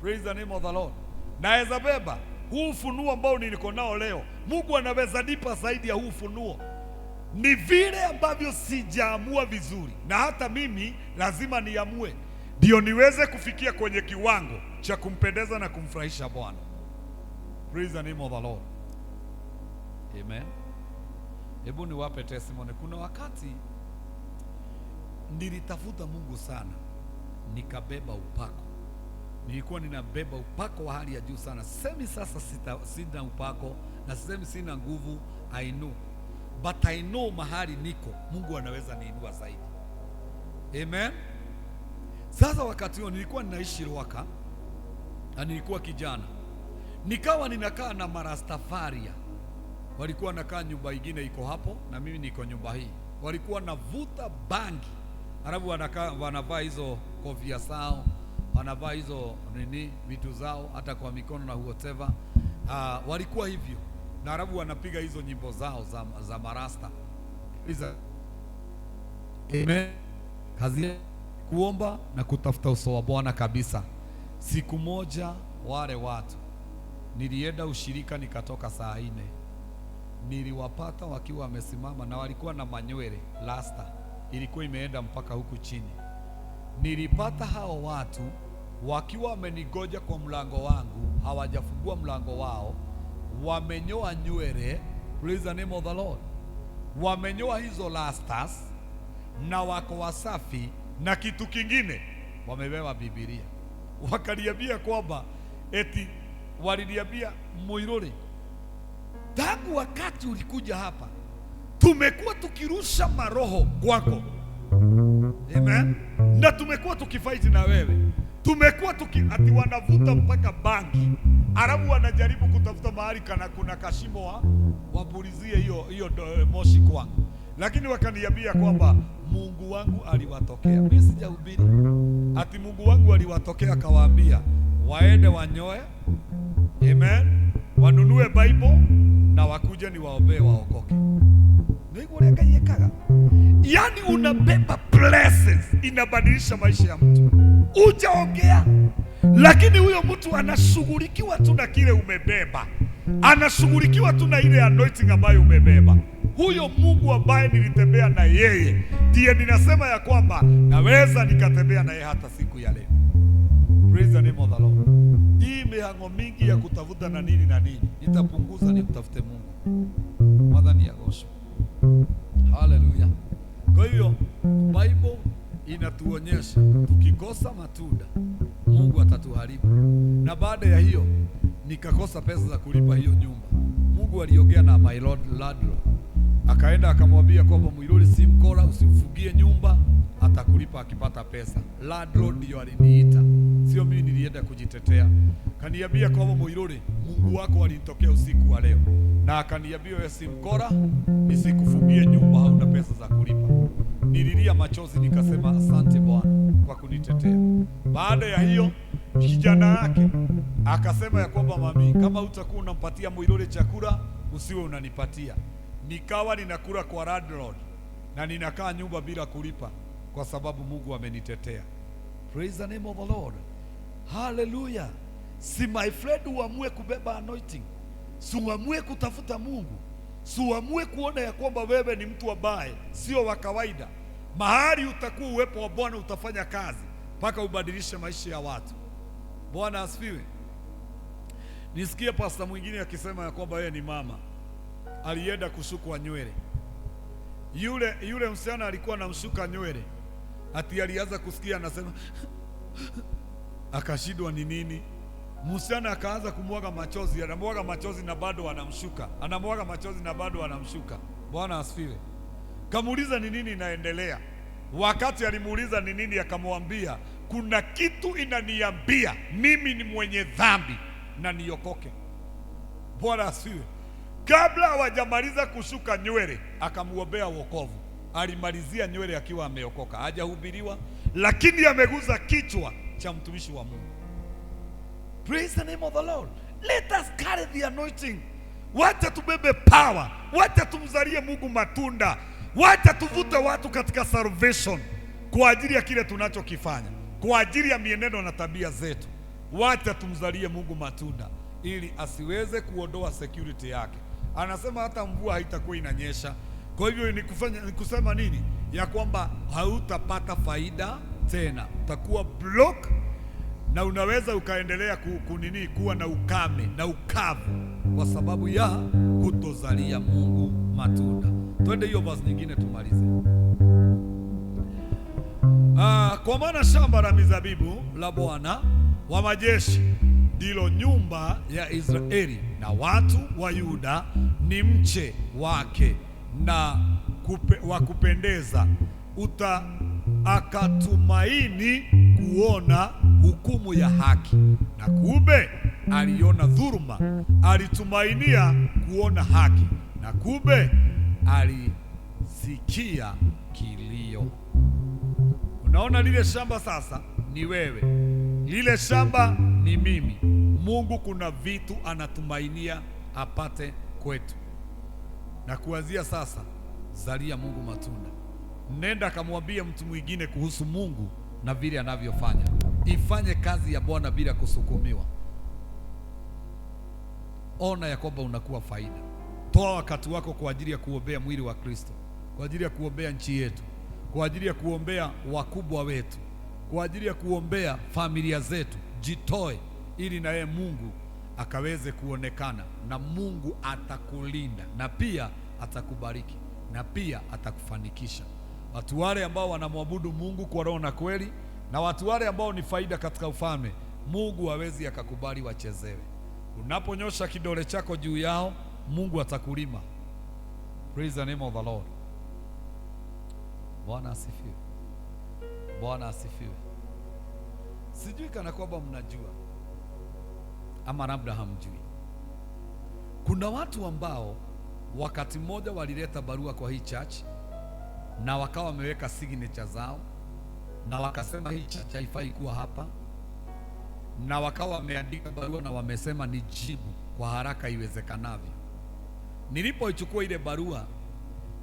Praise the name of the Lord. Naweza beba huu ufunuo ambao niko nao leo. Mungu anaweza nipa zaidi ya huu ufunuo. Ni vile ambavyo sijaamua vizuri, na hata mimi lazima niamue ndio niweze kufikia kwenye kiwango cha kumpendeza na kumfurahisha Bwana. Praise the name of the Lord. Amen. Hebu niwape testimony. Kuna wakati nilitafuta Mungu sana, nikabeba upako. Nilikuwa ninabeba upako wa hali ya juu sana. Semi sasa sina upako, na semi sina nguvu, I know. But I know mahali niko, Mungu anaweza niinua zaidi. Amen. Sasa wakati huo nilikuwa ninaishi Ruaka, na nilikuwa kijana, nikawa ninakaa na Marastafaria. Walikuwa nakaa nyumba ingine iko hapo na mimi niko nyumba hii. Walikuwa navuta bangi, alafu wanavaa hizo kofia zao, wanavaa hizo vitu zao hata kwa mikono na whatever. Walikuwa hivyo, na alafu wanapiga hizo nyimbo zao za Marasta. Amen. Kazi kuomba na kutafuta uso wa Bwana kabisa. Siku moja wale watu nilienda ushirika, nikatoka saa 4, niliwapata wakiwa wamesimama na walikuwa na manywele, rasta ilikuwa imeenda mpaka huku chini. Nilipata hao watu wakiwa wamenigoja kwa mlango wangu, hawajafungua mlango wao, wamenyoa nywele, praise the name of the Lord, wamenyoa hizo rastas na wako wasafi, na kitu kingine wamebeba Biblia. Wakaniambia kwamba eti waliniambia, Muiruri, tangu wakati ulikuja hapa tumekuwa tukirusha maroho kwako. Amen. Na tumekuwa tukifight na wewe, tumekuwa ati wanavuta mpaka bangi, alafu wanajaribu kutafuta mahali kuna kashimo wapulizie hiyo moshi kwangu. Lakini wakaniambia kwamba Mungu wangu aliwatokea. Mimi sijahubiri, ati Mungu wangu aliwatokea akawaambia waende wanyoe, amen, wanunue Bible na wakuje ni waombee waokoke. Yani unabeba blessings, inabadilisha maisha ya mtu. Ujaongea, lakini huyo mtu anashughulikiwa tu na kile umebeba, anashughulikiwa tu na ile anointing ambayo umebeba. Huyo Mungu ambaye nilitembea na yeye ndiye ninasema ya kwamba naweza nikatembea na yeye hata siku ya leo. Praise the name of the Lord. Hii mihango mingi ya kutafuta na nini itapunguza, ni kutafute Mungu. Madhani ya gosho. Hallelujah. Kwa hiyo Bible inatuonyesha tukikosa matunda Mungu atatuharibu. Na baada ya hiyo nikakosa pesa za kulipa hiyo nyumba. Mungu aliongea na my landlord, akaenda akamwambia kwamba Muiruri si mkora, usimfugie nyumba, atakulipa akipata pesa. Landlord ndio aliniita, sio mimi nilienda kujitetea. Kaniambia kwamba Muiruri, Mungu wako alinitokea usiku wa leo na akaniambia wewe si mkora, nisikufugie nyumba, hauna pesa za kulipa. Nililia machozi nikasema asante Bwana kwa kunitetea. Baada ya hiyo kijana yake akasema ya kwamba mami, kama utakuwa unampatia Muiruri chakula usiwe unanipatia. Nikawa ninakula kwa landlord na ninakaa nyumba bila kulipa kwa sababu Mungu amenitetea. Praise the name of the Lord. Hallelujah. Si my friend, uamue kubeba anointing, si uamue kutafuta Mungu, si uamue kuona ya kwamba wewe ni mtu ambaye sio wa kawaida. Mahali utakuwa uwepo wa Bwana utafanya kazi mpaka ubadilishe maisha ya watu. Bwana asifiwe. Nisikie pastor mwingine akisema ya kwamba yeye ni mama alienda kushukwa nywele. Yule msichana alikuwa anamshuka nywele, ati alianza kusikia anasema akashindwa ni nini. Msichana akaanza kumwaga machozi, anamwaga machozi na bado anamshuka, anamwaga machozi na bado anamshuka. Bwana asifiwe. Kamuuliza ni nini inaendelea. Wakati alimuuliza ni nini, akamwambia kuna kitu inaniambia mimi ni mwenye dhambi na niokoke. Bwana asifiwe. Kabla hawajamaliza kushuka nywele akamuombea wokovu. Alimalizia nywele akiwa ameokoka, hajahubiriwa, lakini ameguza kichwa cha mtumishi wa Mungu. Praise the name of the Lord. Let us carry the anointing. Wacha tubebe power, wacha tumzalie Mungu matunda, wacha tuvute watu katika salvation kwa ajili ya kile tunachokifanya, kwa ajili ya mienendo na tabia zetu. Wacha tumzalie Mungu matunda ili asiweze kuondoa security yake. Anasema hata mvua haitakuwa inanyesha. Kwa hivyo ni kusema nini? Ya kwamba hautapata faida tena, utakuwa block na unaweza ukaendelea kuwa na ukame na ukavu kwa sababu ya kutozalia Mungu matunda. Twende hiyo verse nyingine tumalize. Kwa maana shamba la mizabibu la Bwana wa majeshi ndilo nyumba ya Israeli, na watu wa Yuda ni mche wake na wa kupendeza. Akatumaini kuona hukumu ya haki, na kumbe aliona dhuluma. Alitumainia kuona haki, na kumbe alisikia kilio. Unaona, lile shamba sasa ni wewe, lile shamba ni mimi. Mungu kuna vitu anatumainia apate kwetu, na kuanzia sasa zalia Mungu matunda. Nenda kamwambie mtu mwingine kuhusu Mungu na vile anavyofanya. Ifanye kazi ya Bwana bila kusukumiwa. Ona ya kwamba unakuwa faida. Toa wakati wako kwa ajili ya kuombea mwili wa Kristo, kwa ajili ya kuombea nchi yetu, kwa ajili ya kuombea wakubwa wetu, kwa ajili ya kuombea familia zetu. Jitoe ili na yeye Mungu akaweze kuonekana, na Mungu atakulinda, na pia atakubariki, na pia atakufanikisha. Watu wale ambao wanamwabudu Mungu kwa roho na kweli, na watu wale ambao ni faida katika ufalme, Mungu hawezi akakubali wachezewe. Unaponyosha kidole chako juu yao, Mungu atakulima. Praise the name of the Lord. Bwana asifiwe. Bwana asifiwe. Sijui kana kwamba mnajua ama labda hamjui, kuna watu ambao wakati mmoja walileta barua kwa hii church na wakawa wameweka signature zao, na wakasema hii church haifai kuwa hapa, na wakawa wameandika barua na wamesema ni jibu kwa haraka iwezekanavyo. Nilipoichukua ile barua,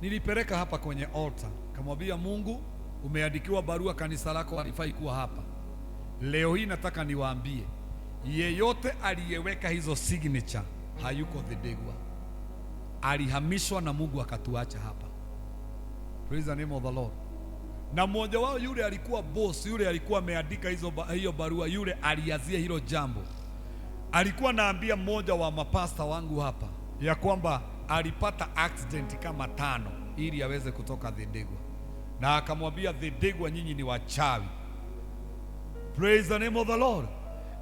nilipeleka hapa kwenye altar, kamwambia Mungu, umeandikiwa barua, kanisa lako halifai kuwa hapa. Leo hii nataka niwaambie, yeyote aliyeweka hizo signature hayuko Thedegwa, alihamishwa na Mungu akatuacha hapa. Praise the name of the Lord. Na mmoja wao yule alikuwa boss, yule alikuwa ameandika hiyo barua, yule aliazia hilo jambo. Alikuwa naambia mmoja wa mapasta wangu hapa ya kwamba alipata accident kama 5 ili aweze kutoka Thedegwa, na akamwambia Thedegwa, nyinyi ni wachawi. Praise the name of the Lord.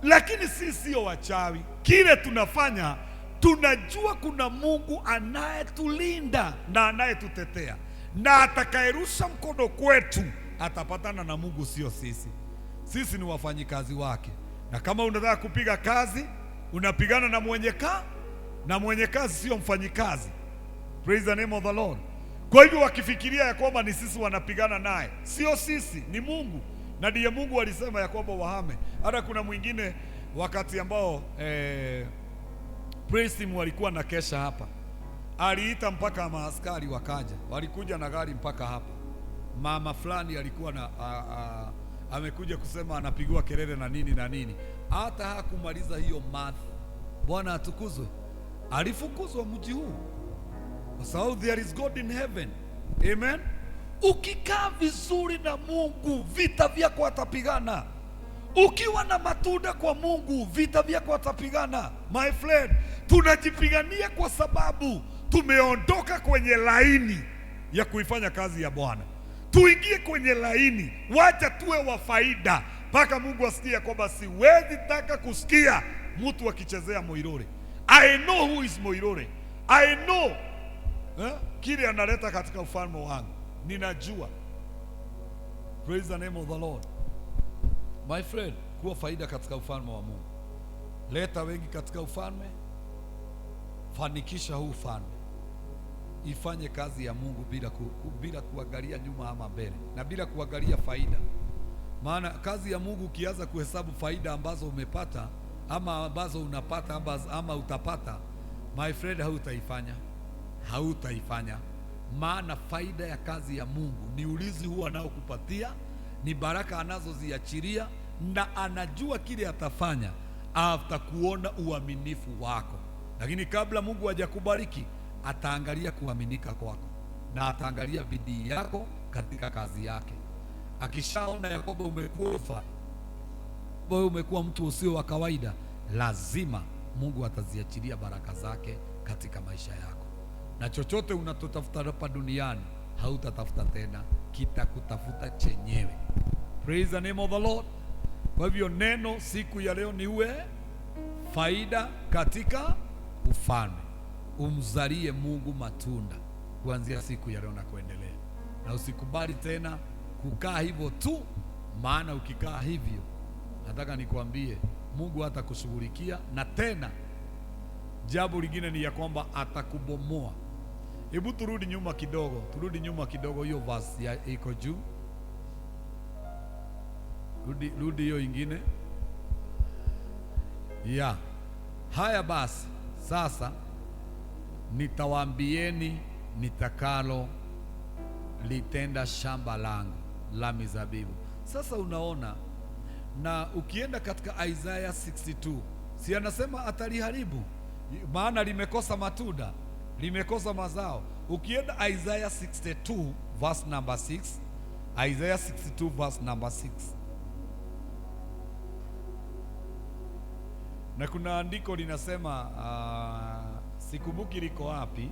Lakini sisi sio wachawi. Kile tunafanya, tunajua kuna Mungu anayetulinda na anayetutetea, na atakayerusha mkono kwetu atapatana na Mungu, sio sisi. Sisi ni wafanyikazi wake, na kama unataka kupiga kazi, unapigana na mwenye kazi, sio mfanyikazi. Praise the name of the Lord. Kwa hivyo wakifikiria ya kwamba ni sisi wanapigana naye, sio sisi, ni Mungu. Na ndiye Mungu alisema ya kwamba wahame. Hata kuna mwingine wakati ambao praise team walikuwa na kesha hapa, aliita mpaka maaskari wakaja, walikuja na gari mpaka hapa. Mama fulani alikuwa na amekuja kusema anapigiwa kelele na nini na nini, hata hakumaliza hiyo math. Bwana atukuzwe. Alifukuzwa mji huu kwa sababu there is God in heaven. Amen. Ukikaa vizuri na Mungu, vita vyako atapigana. Ukiwa na matunda kwa Mungu, vita vyako atapigana. My friend, tunajipigania kwa sababu tumeondoka kwenye laini ya kuifanya kazi ya Bwana. Tuingie kwenye laini, wacha tuwe wa faida, mpaka Mungu asikie kwamba siwezi taka kusikia mtu akichezea Moirore. I know who is Moirore. I know kile analeta katika ufalme wangu. Ninajua. Praise the name of the Lord. My friend, kuwa faida katika ufalme wa Mungu. Leta wengi katika ufalme. Fanikisha huu ufalme. Ifanye kazi ya Mungu bila kuangalia nyuma ama mbele, na bila kuangalia faida. Maana kazi ya Mungu ukianza kuhesabu faida ambazo umepata ama ambazo unapata ama utapata, my friend, hautaifanya. Maana faida ya kazi ya Mungu ni ulinzi huo anaokupatia, ni baraka anazoziachilia, na anajua kile atafanya, atakuona uaminifu wako. Lakini kabla Mungu hajakubariki, ataangalia kuaminika kwako, na ataangalia bidii yako katika kazi yake. Akishaona ya kwamba umekuwa mtu usio wa kawaida, lazima Mungu ataziachilia baraka zake katika maisha yako. Na chochote unatotafuta hapa duniani hautatafuta tena, kitakutafuta chenyewe. Praise the name of the Lord. Kwa hivyo neno siku ya leo ni uwe faida katika ufalme. Umzalie Mungu matunda kuanzia siku ya leo na kuendelea, na usikubali tena kukaa hivyo tu maana ukikaa hivyo, nataka nikwambie Mungu hatakushughulikia, na tena jambo lingine ni ya kwamba atakubomoa. Hebu turudi nyuma kidogo, hiyo verse iko juu. Rudi hiyo ingine. Ya. Haya basi, sasa nitawaambieni nitakalo litenda shamba langu la mizabibu. Sasa unaona, na ukienda katika Isaiah 62, si anasema ataliharibu, maana limekosa matunda, limekosa mazao. Ukienda Isaiah 62 verse number 6, Isaiah 62 verse number 6, na kuna andiko linasema sikumbuki liko wapi,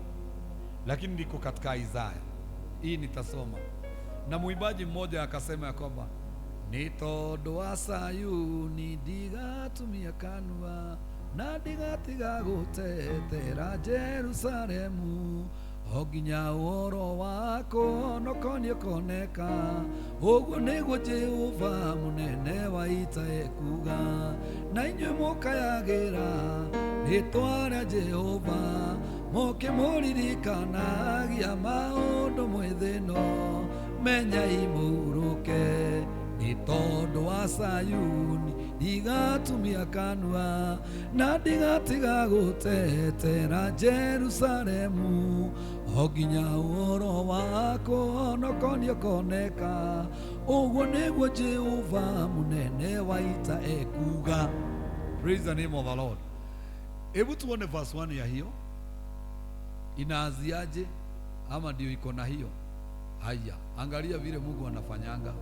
lakini liko katika Isaiah. Hii nitasoma. Na muimbaji mmoja akasema ya kwamba ni tondu wa Sayuni ndigatumia kanua na ndigatiga gutetera Jerusalemu o nginya uhoro wako nokonio koneka uguo niguo Jehova munene wa ita ekuga na inyuĩ mũkayagira rĩĩtwa rĩa Jehova mũkĩmũririkanagia maũndũ mwĩthĩ ĩno menyai mũhurũke nĩ tondũ wa Sayuni ndigatumia kanua na ndigatiga gũtetera Jerusalemu o nginya ũhoro wako nokonio koneka ũguo nĩguo Jehova mũnene wa ita ekuga. Praise the name of the Lord. Hebu tuone verse 1 ya hiyo inaanziaje, ama ndio iko na hiyo. Haya, angalia vile Mungu anafanyanga.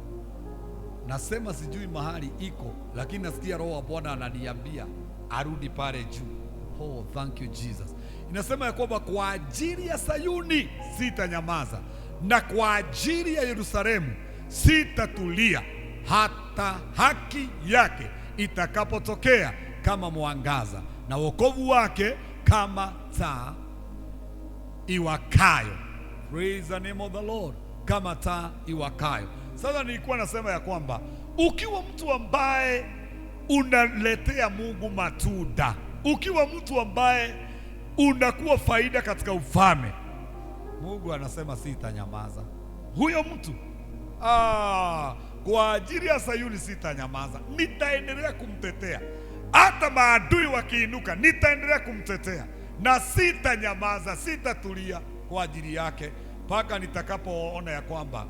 Nasema sijui mahali iko, lakini nasikia Roho wa Bwana ananiambia arudi pale juu. Oh, thank you Jesus. Inasema ya kwamba kwa ajili ya Sayuni sitanyamaza, na kwa ajili ya Yerusalemu sitatulia, hata haki yake itakapotokea kama mwangaza, na wokovu wake kama taa iwakayo. Praise the name of the Lord. Kama taa iwakayo. Sasa nilikuwa nasema ya kwamba ukiwa mtu ambaye unaletea Mungu matunda, ukiwa mtu ambaye unakuwa faida katika ufalme, Mungu anasema sitanyamaza. Huyo mtu kwa ajili ya Sayuni sitanyamaza, nitaendelea kumtetea. Hata maadui wakiinuka, nitaendelea kumtetea na sitanyamaza, sitatulia kwa ajili yake mpaka nitakapoona ya kwamba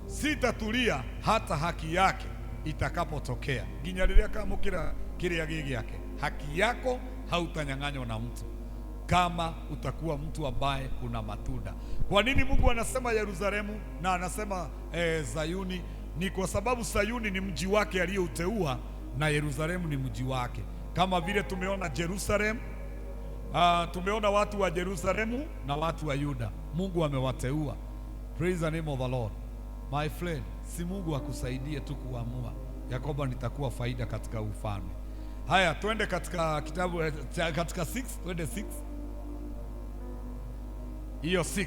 sitatulia hata haki yake itakapotokea. Ginyariria kama kiria gigi yake, haki yako hautanyang'anywa na mtu kama utakuwa mtu ambaye una matunda. Kwa nini Mungu anasema Yerusalemu na anasema Sayuni? Ni kwa sababu Sayuni ni mji wake aliyouteua na Yerusalemu ni mji wake. Kama vile tumeona Jerusalem, tumeona watu wa Yerusalemu na watu wa Yuda, Mungu amewateua. Praise the name of the Lord. My friend, si Mungu akusaidie tu kuamua ya kwamba nitakuwa faida katika ufalme. Haya, twende katika kitabu katika 6, twende 6. Hiyo 6.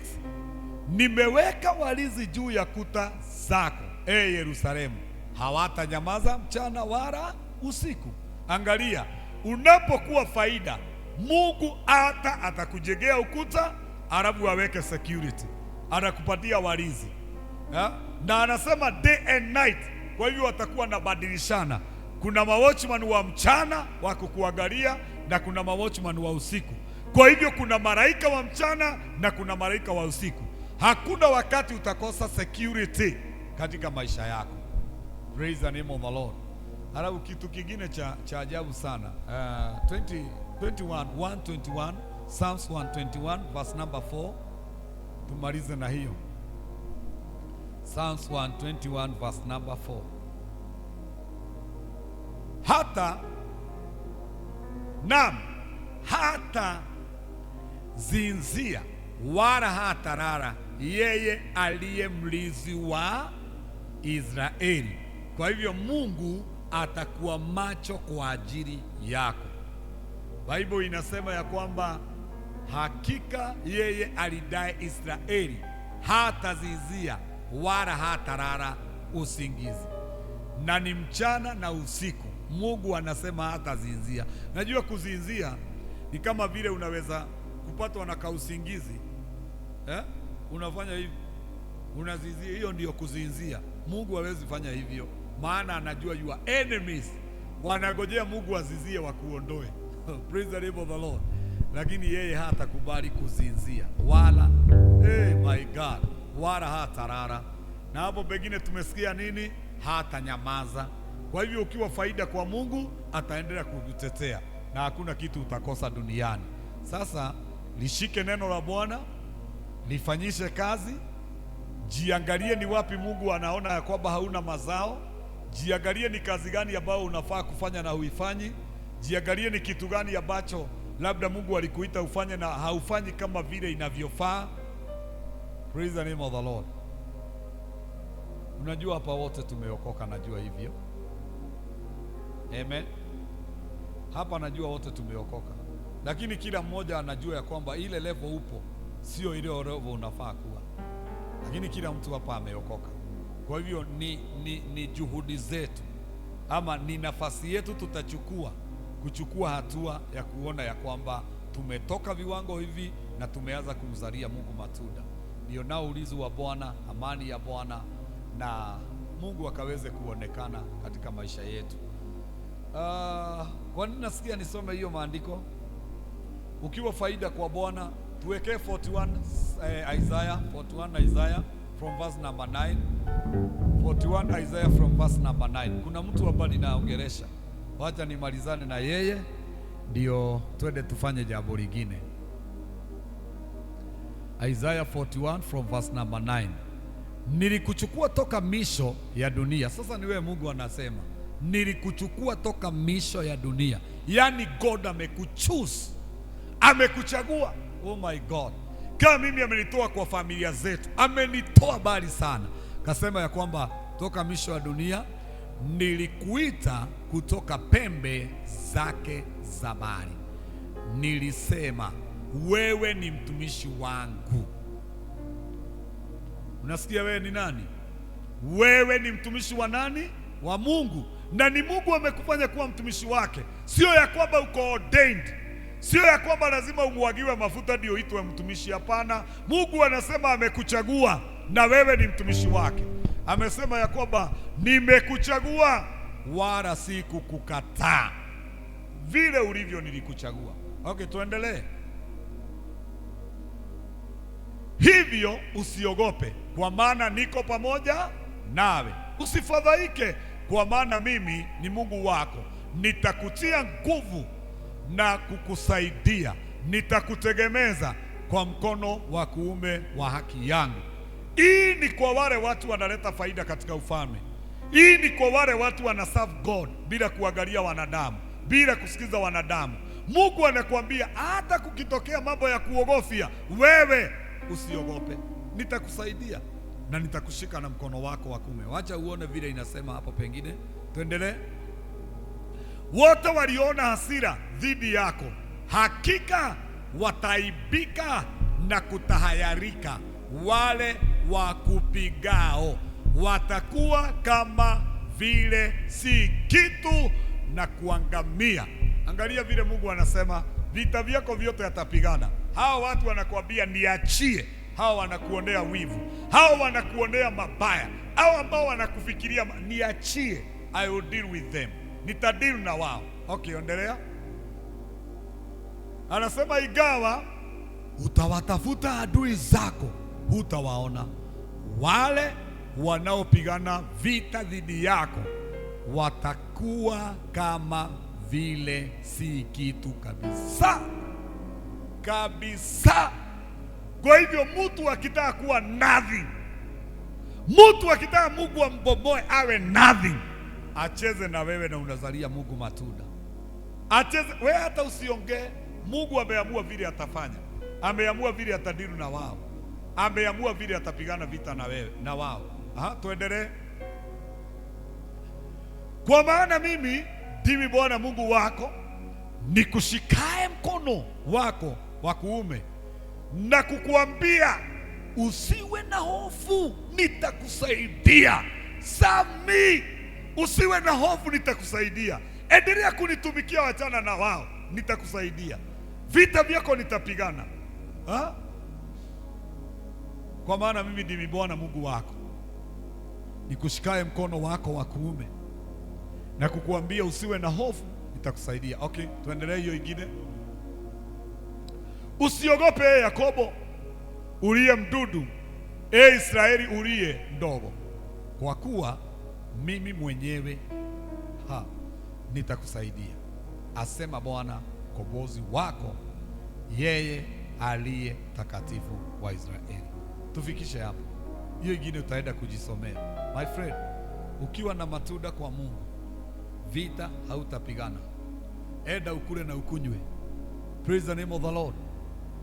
Nimeweka walinzi juu ya kuta zako, Yerusalemu, hawatanyamaza mchana wala usiku. Angalia, unapokuwa faida, Mungu hata atakujengea ukuta, alafu aweke security, anakupatia walinzi. Na anasema day and night. Kwa hivyo watakuwa na badilishana. Kuna mawatchman wa mchana wa kukuangalia na kuna mawatchman wa usiku. Kwa hivyo kuna malaika wa mchana na kuna malaika wa usiku. Hakuna wakati utakosa security katika maisha yako. Praise the name of the Lord. Alafu kitu kingine cha ajabu sana, 121 Psalms 121 verse number 4. Tumalize na hiyo. Psalms 121 verse number 4. Hata zinzia wala hata rara yeye aliye mlinzi wa Israeli. Kwa hivyo Mungu atakuwa macho kwa ajili yako. Bible inasema ya kwamba hakika yeye alidaye Israeli hata zinzia wala hatalala usingizi. Na ni mchana na usiku. Mungu anasema hatazinzia. Najua kuzinzia ni kama vile unaweza kupatwa na kausingizi, unafanya hivi, unazinzia. Hiyo ndiyo kuzinzia. Mungu hawezi fanya hivyo, maana anajua your enemies wanagojea Mungu azizie wakuondoe. Praise the name of the Lord. Lakini yeye hatakubali kuzinzia, wala my God, wala hatalala. Na hapo pengine tumesikia nini? Hatanyamaza. Kwa hivyo ukiwa faida kwa Mungu, ataendelea kukutetea na hakuna kitu utakosa duniani. Sasa lishike neno la Bwana, lifanyishe kazi. Jiangalie ni wapi Mungu anaona ya kwamba hauna mazao. Jiangalie ni kazi gani ambayo unafaa kufanya na huifanyi. Jiangalie ni kitu gani ambacho labda Mungu alikuita ufanye na haufanyi kama vile inavyofaa. Praise the name of the Lord. Unajua hapa wote tumeokoka, najua hivyo. Amen. Hapa najua wote tumeokoka, lakini kila mmoja anajua ya kwamba ile level upo sio ile level unafaa kuwa, lakini kila mtu hapa ameokoka. Kwa hivyo ni juhudi zetu ama ni nafasi yetu kuchukua hatua ya kuona ya kwamba tumetoka viwango hivi na tumeanza kumzalia Mungu matunda. Ndio nao ulinzi wa Bwana, amani ya Bwana, na Mungu akaweze kuonekana katika maisha yetu. Kwa nini nasikia nisome hiyo maandiko? Ukiwa faida kwa Bwana, tuwekee 41 Isaiah 41 Isaiah from verse number 9. 41 Isaiah from verse number 9. Kuna mtu hapa ninaongelesha, wacha nimalizane na yeye ndio twende tufanye jambo lingine. Isaiah 41 from verse number 9. Nilikuchukua toka misho ya dunia. Sasa ni wewe Mungu anasema, nilikuchukua toka misho ya dunia. Yani God amekuchoose, amekuchagua. Oh my God. Kama mimi amenitoa kwa familia zetu, amenitoa bali sana. Kasema ya kwamba toka misho ya dunia nilikuita kutoka pembe zake za bahari. Nilisema wewe ni mtumishi wangu. Unasikia wewe ni nani? Wewe ni mtumishi wa nani? Wa Mungu. Na ni Mungu amekufanya kuwa mtumishi wake. Sio ya kwamba uko ordained, sio ya kwamba lazima umwagiwe mafuta ndio uitwe mtumishi. Hapana, Mungu anasema amekuchagua na wewe ni mtumishi wake. Amesema ya kwamba nimekuchagua wala si kukukataa, vile ulivyo nilikuchagua. Okay, tuendelee. Hivyo usiogope, kwa maana niko pamoja nawe. Usifadhaike, kwa maana mimi ni Mungu wako. Nitakutia nguvu na kukusaidia. Nitakutegemeza kwa mkono wa kuume wa haki yangu. Hii ni kwa wale watu wanaleta faida katika ufalme. Hii ni kwa wale watu wana serve God bila kuangalia wanadamu, bila kusikiza wanadamu. Mungu anakuambia hata kukitokea mambo ya kuogofya, wewe usiogope. Nitakusaidia na nitakushika na mkono wako wa kuume. Wacha uone vile inasema hapo pengine. Tuendelee. Wote waliona hasira dhidi yako, hakika wataibika na kutahayarika. Wale wakupigao watakuwa kama vile si kitu na kuangamia. Angalia vile Mungu anasema vita vyako vyote yatapigana. Hawa watu wanakuambia niachie, hawa wanakuonea wivu, hawa wanakuonea mabaya, hawa ambao wanakufikiria niachie, I will deal with them. Nitadeal na wao. Okay, endelea. Anasema ingawa utawatafuta adui zako, hutawaona. Wale wanaopigana vita dhidi yako watakuwa kama vile si kitu kabisa kabisa. Kwa hivyo mtu akitaka kuwa nothing, mtu akitaka Mungu ambomoe awe nothing, acheze na wewe na unazalia Mungu matunda. Acheze wewe, hata usiongee. Mungu ameamua vile atafanya, ameamua vile atadilu na wao, ameamua vile atapigana vita na wewe na wao. Tuendelee. Kwa maana mimi ndimi Bwana Mungu wako, nikushikae mkono wako wa kuume na kukuambia usiwe na hofu, nitakusaidia. Sami, usiwe na hofu, nitakusaidia. Endelea kunitumikia, wachana na wao, nitakusaidia. Vita vyako nitapigana. Ha? Kwa maana mimi ndimi Bwana Mungu wako, nikushikaye mkono wako wa kuume na kukuambia usiwe na hofu, nitakusaidia. Okay, tuendelee hiyo ingine. Usiogope Yakobo uliye mdudu, Israeli uliye mdogo, kwa kuwa mimi mwenyewe nitakusaidia, asema Bwana mkombozi wako, yeye aliye takatifu wa Israeli. Tufikishe hapo, hiyo ingine utaenda kujisomea. My friend, ukiwa na matunda kwa Mungu, vita hautapigana. Enda ukule na ukunywe, praise the name of the Lord,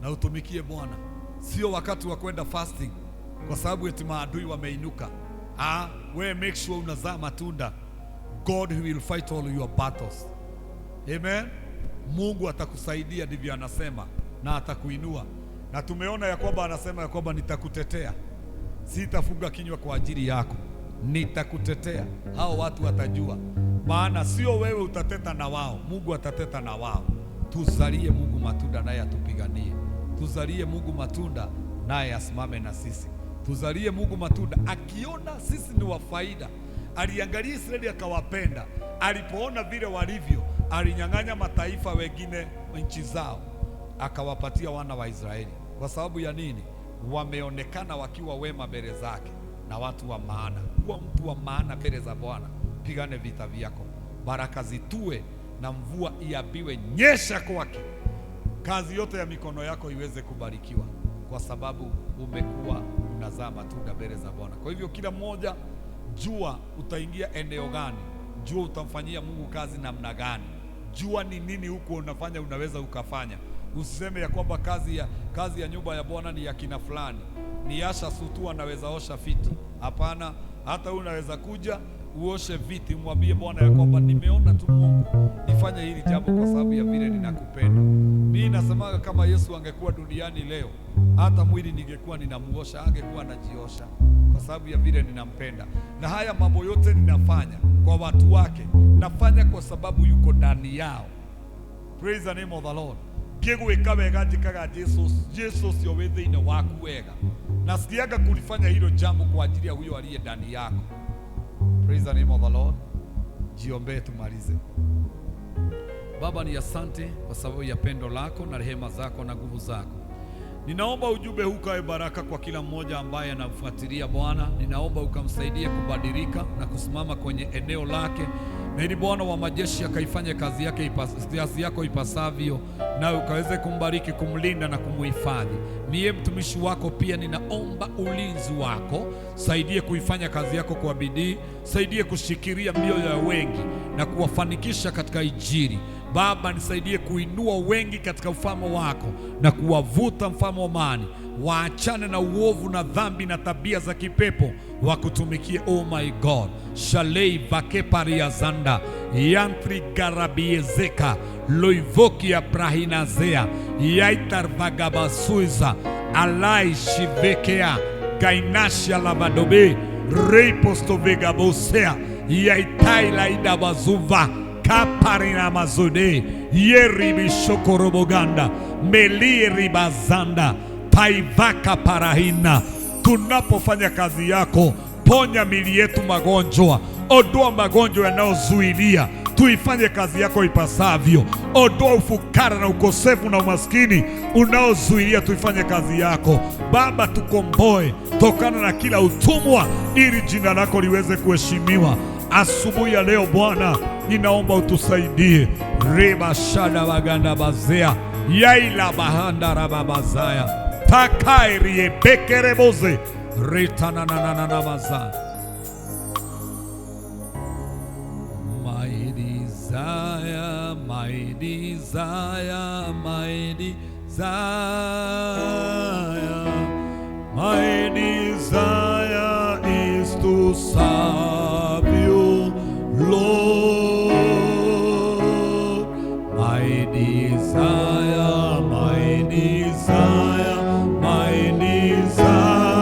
na utumikie Bwana. Sio wakati wa kwenda fasting kwa sababu eti maadui wameinuka. Wewe make sure unazaa matunda. God will fight all your battles. Amen. Mungu atakusaidia, ndivyo anasema, na atakuinua. Na tumeona ya kwamba anasema ya kwamba nitakutetea, sitafunga kinywa kwa ajili yako, nitakutetea. Hao watu watajua, maana sio wewe utateta na wao, Mungu atateta na wao. Tuzalie Mungu matunda, naye atupiganie. Tuzalie Mungu matunda, naye asimame na sisi. Tuzalie Mungu matunda, akiona sisi ni wa faida. Aliangalia Israeli akawapenda, alipoona vile walivyo, alinyang'anya mataifa wengine nchi zao, akawapatia wana wa Israeli. Kwa sababu ya nini? Wameonekana wakiwa wema mbele zake na watu wa maana. Kuwa mtu wa maana mbele za Bwana. Pigane vita vyako, baraka zitue na mvua iabiwe nyesha kwake. Kazi yote ya mikono yako iweze kubarikiwa, kwa sababu umekuwa unazaa matunda mbele za Bwana. Kwa hivyo kila mmoja jua utaingia eneo gani, jua utamfanyia Mungu kazi namna gani, jua ni nini huko unafanya unaweza ukafanya. Usiseme ya kwamba kazi ya nyumba ya Bwana ni ya kina fulani, ni Asha Sutu anaweza osha viti. Hapana, hata unaweza kuja uoshe viti, mwambie Bwana ya kwamba nimeona tu Mungu nifanye hili jambo kwa sababu ya vile ninakupenda. Mimi nasemaga kama Yesu angekuwa duniani leo, hata mwili ningekuwa ninamuosha, angekuwa anajiosha kwa sababu ya vile ninampenda. Na haya mambo yote ninafanya kwa watu wake, nafanya kwa sababu yuko ndani yao. Praise the name of the Lord. Kigwika wega njikaga Yesu sio within waku wega. Nasikiaga kulifanya hilo jambo kwa ajili ya huyo aliye ndani yako. Praise the name of the Lord. Jiombee tumalize. Baba, ni asante kwa sababu ya pendo lako na rehema zako na nguvu zako. Ninaomba ujumbe huu kawe baraka kwa kila mmoja ambaye anafuatilia Bwana. Ninaomba ukamsaidie kubadilika na kusimama kwenye eneo lake, na ili Bwana wa majeshi akaifanye kazi yako ipasavyo, na ukaweze kumbariki, kumlinda na kumuhifadhi. Mie mtumishi wako pia ninaomba ulinzi wako, saidie kuifanya kazi yako kwa bidii, saidie kushikilia mioyo ya wengi na kuwafanikisha katika Injili. Baba, nisaidie kuinua wengi katika ufalme wako na kuwavuta mfalme wa amani, waachane na uovu na dhambi na tabia za kipepo, wakutumikie. Oh my God, shalei vakeparia zanda yantri garabiezeka loivokia prahinazea yaitar vagabasuiza alai shivekea gainasha lavadobe reipostovegabosea yaitaila idabazuva kaparina mazode yeribi shokoroboganda meliri bazanda paivaka parahina. Tunapofanya kazi yako, ponya mili yetu magonjwa, ondoa magonjwa yanayozuilia tuifanye kazi yako ipasavyo. Ondoa ufukara na ukosefu na umaskini unaozuilia tuifanye kazi yako. Baba, tukomboe tokana na kila utumwa, ili jina lako liweze kuheshimiwa. Asubuhi ya leo Bwana, ninaomba utusaidie. Reba shada baganda bazea yaila bahanda rababazaya takairi bekereboze retananana maza. My desire, my desire, my desire, my desire is to serve you, Lord. My desire, my desire, my desire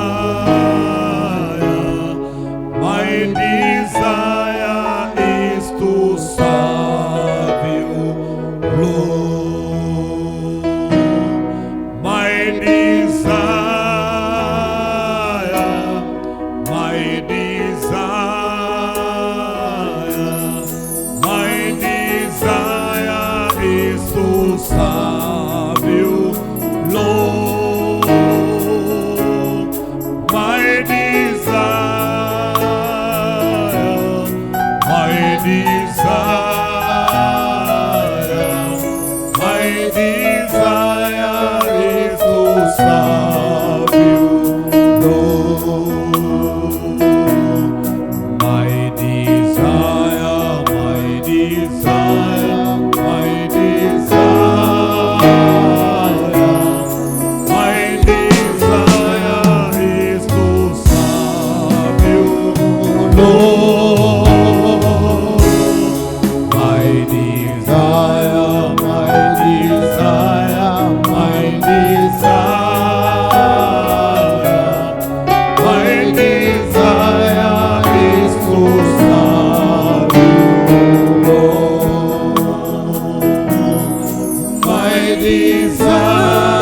desire.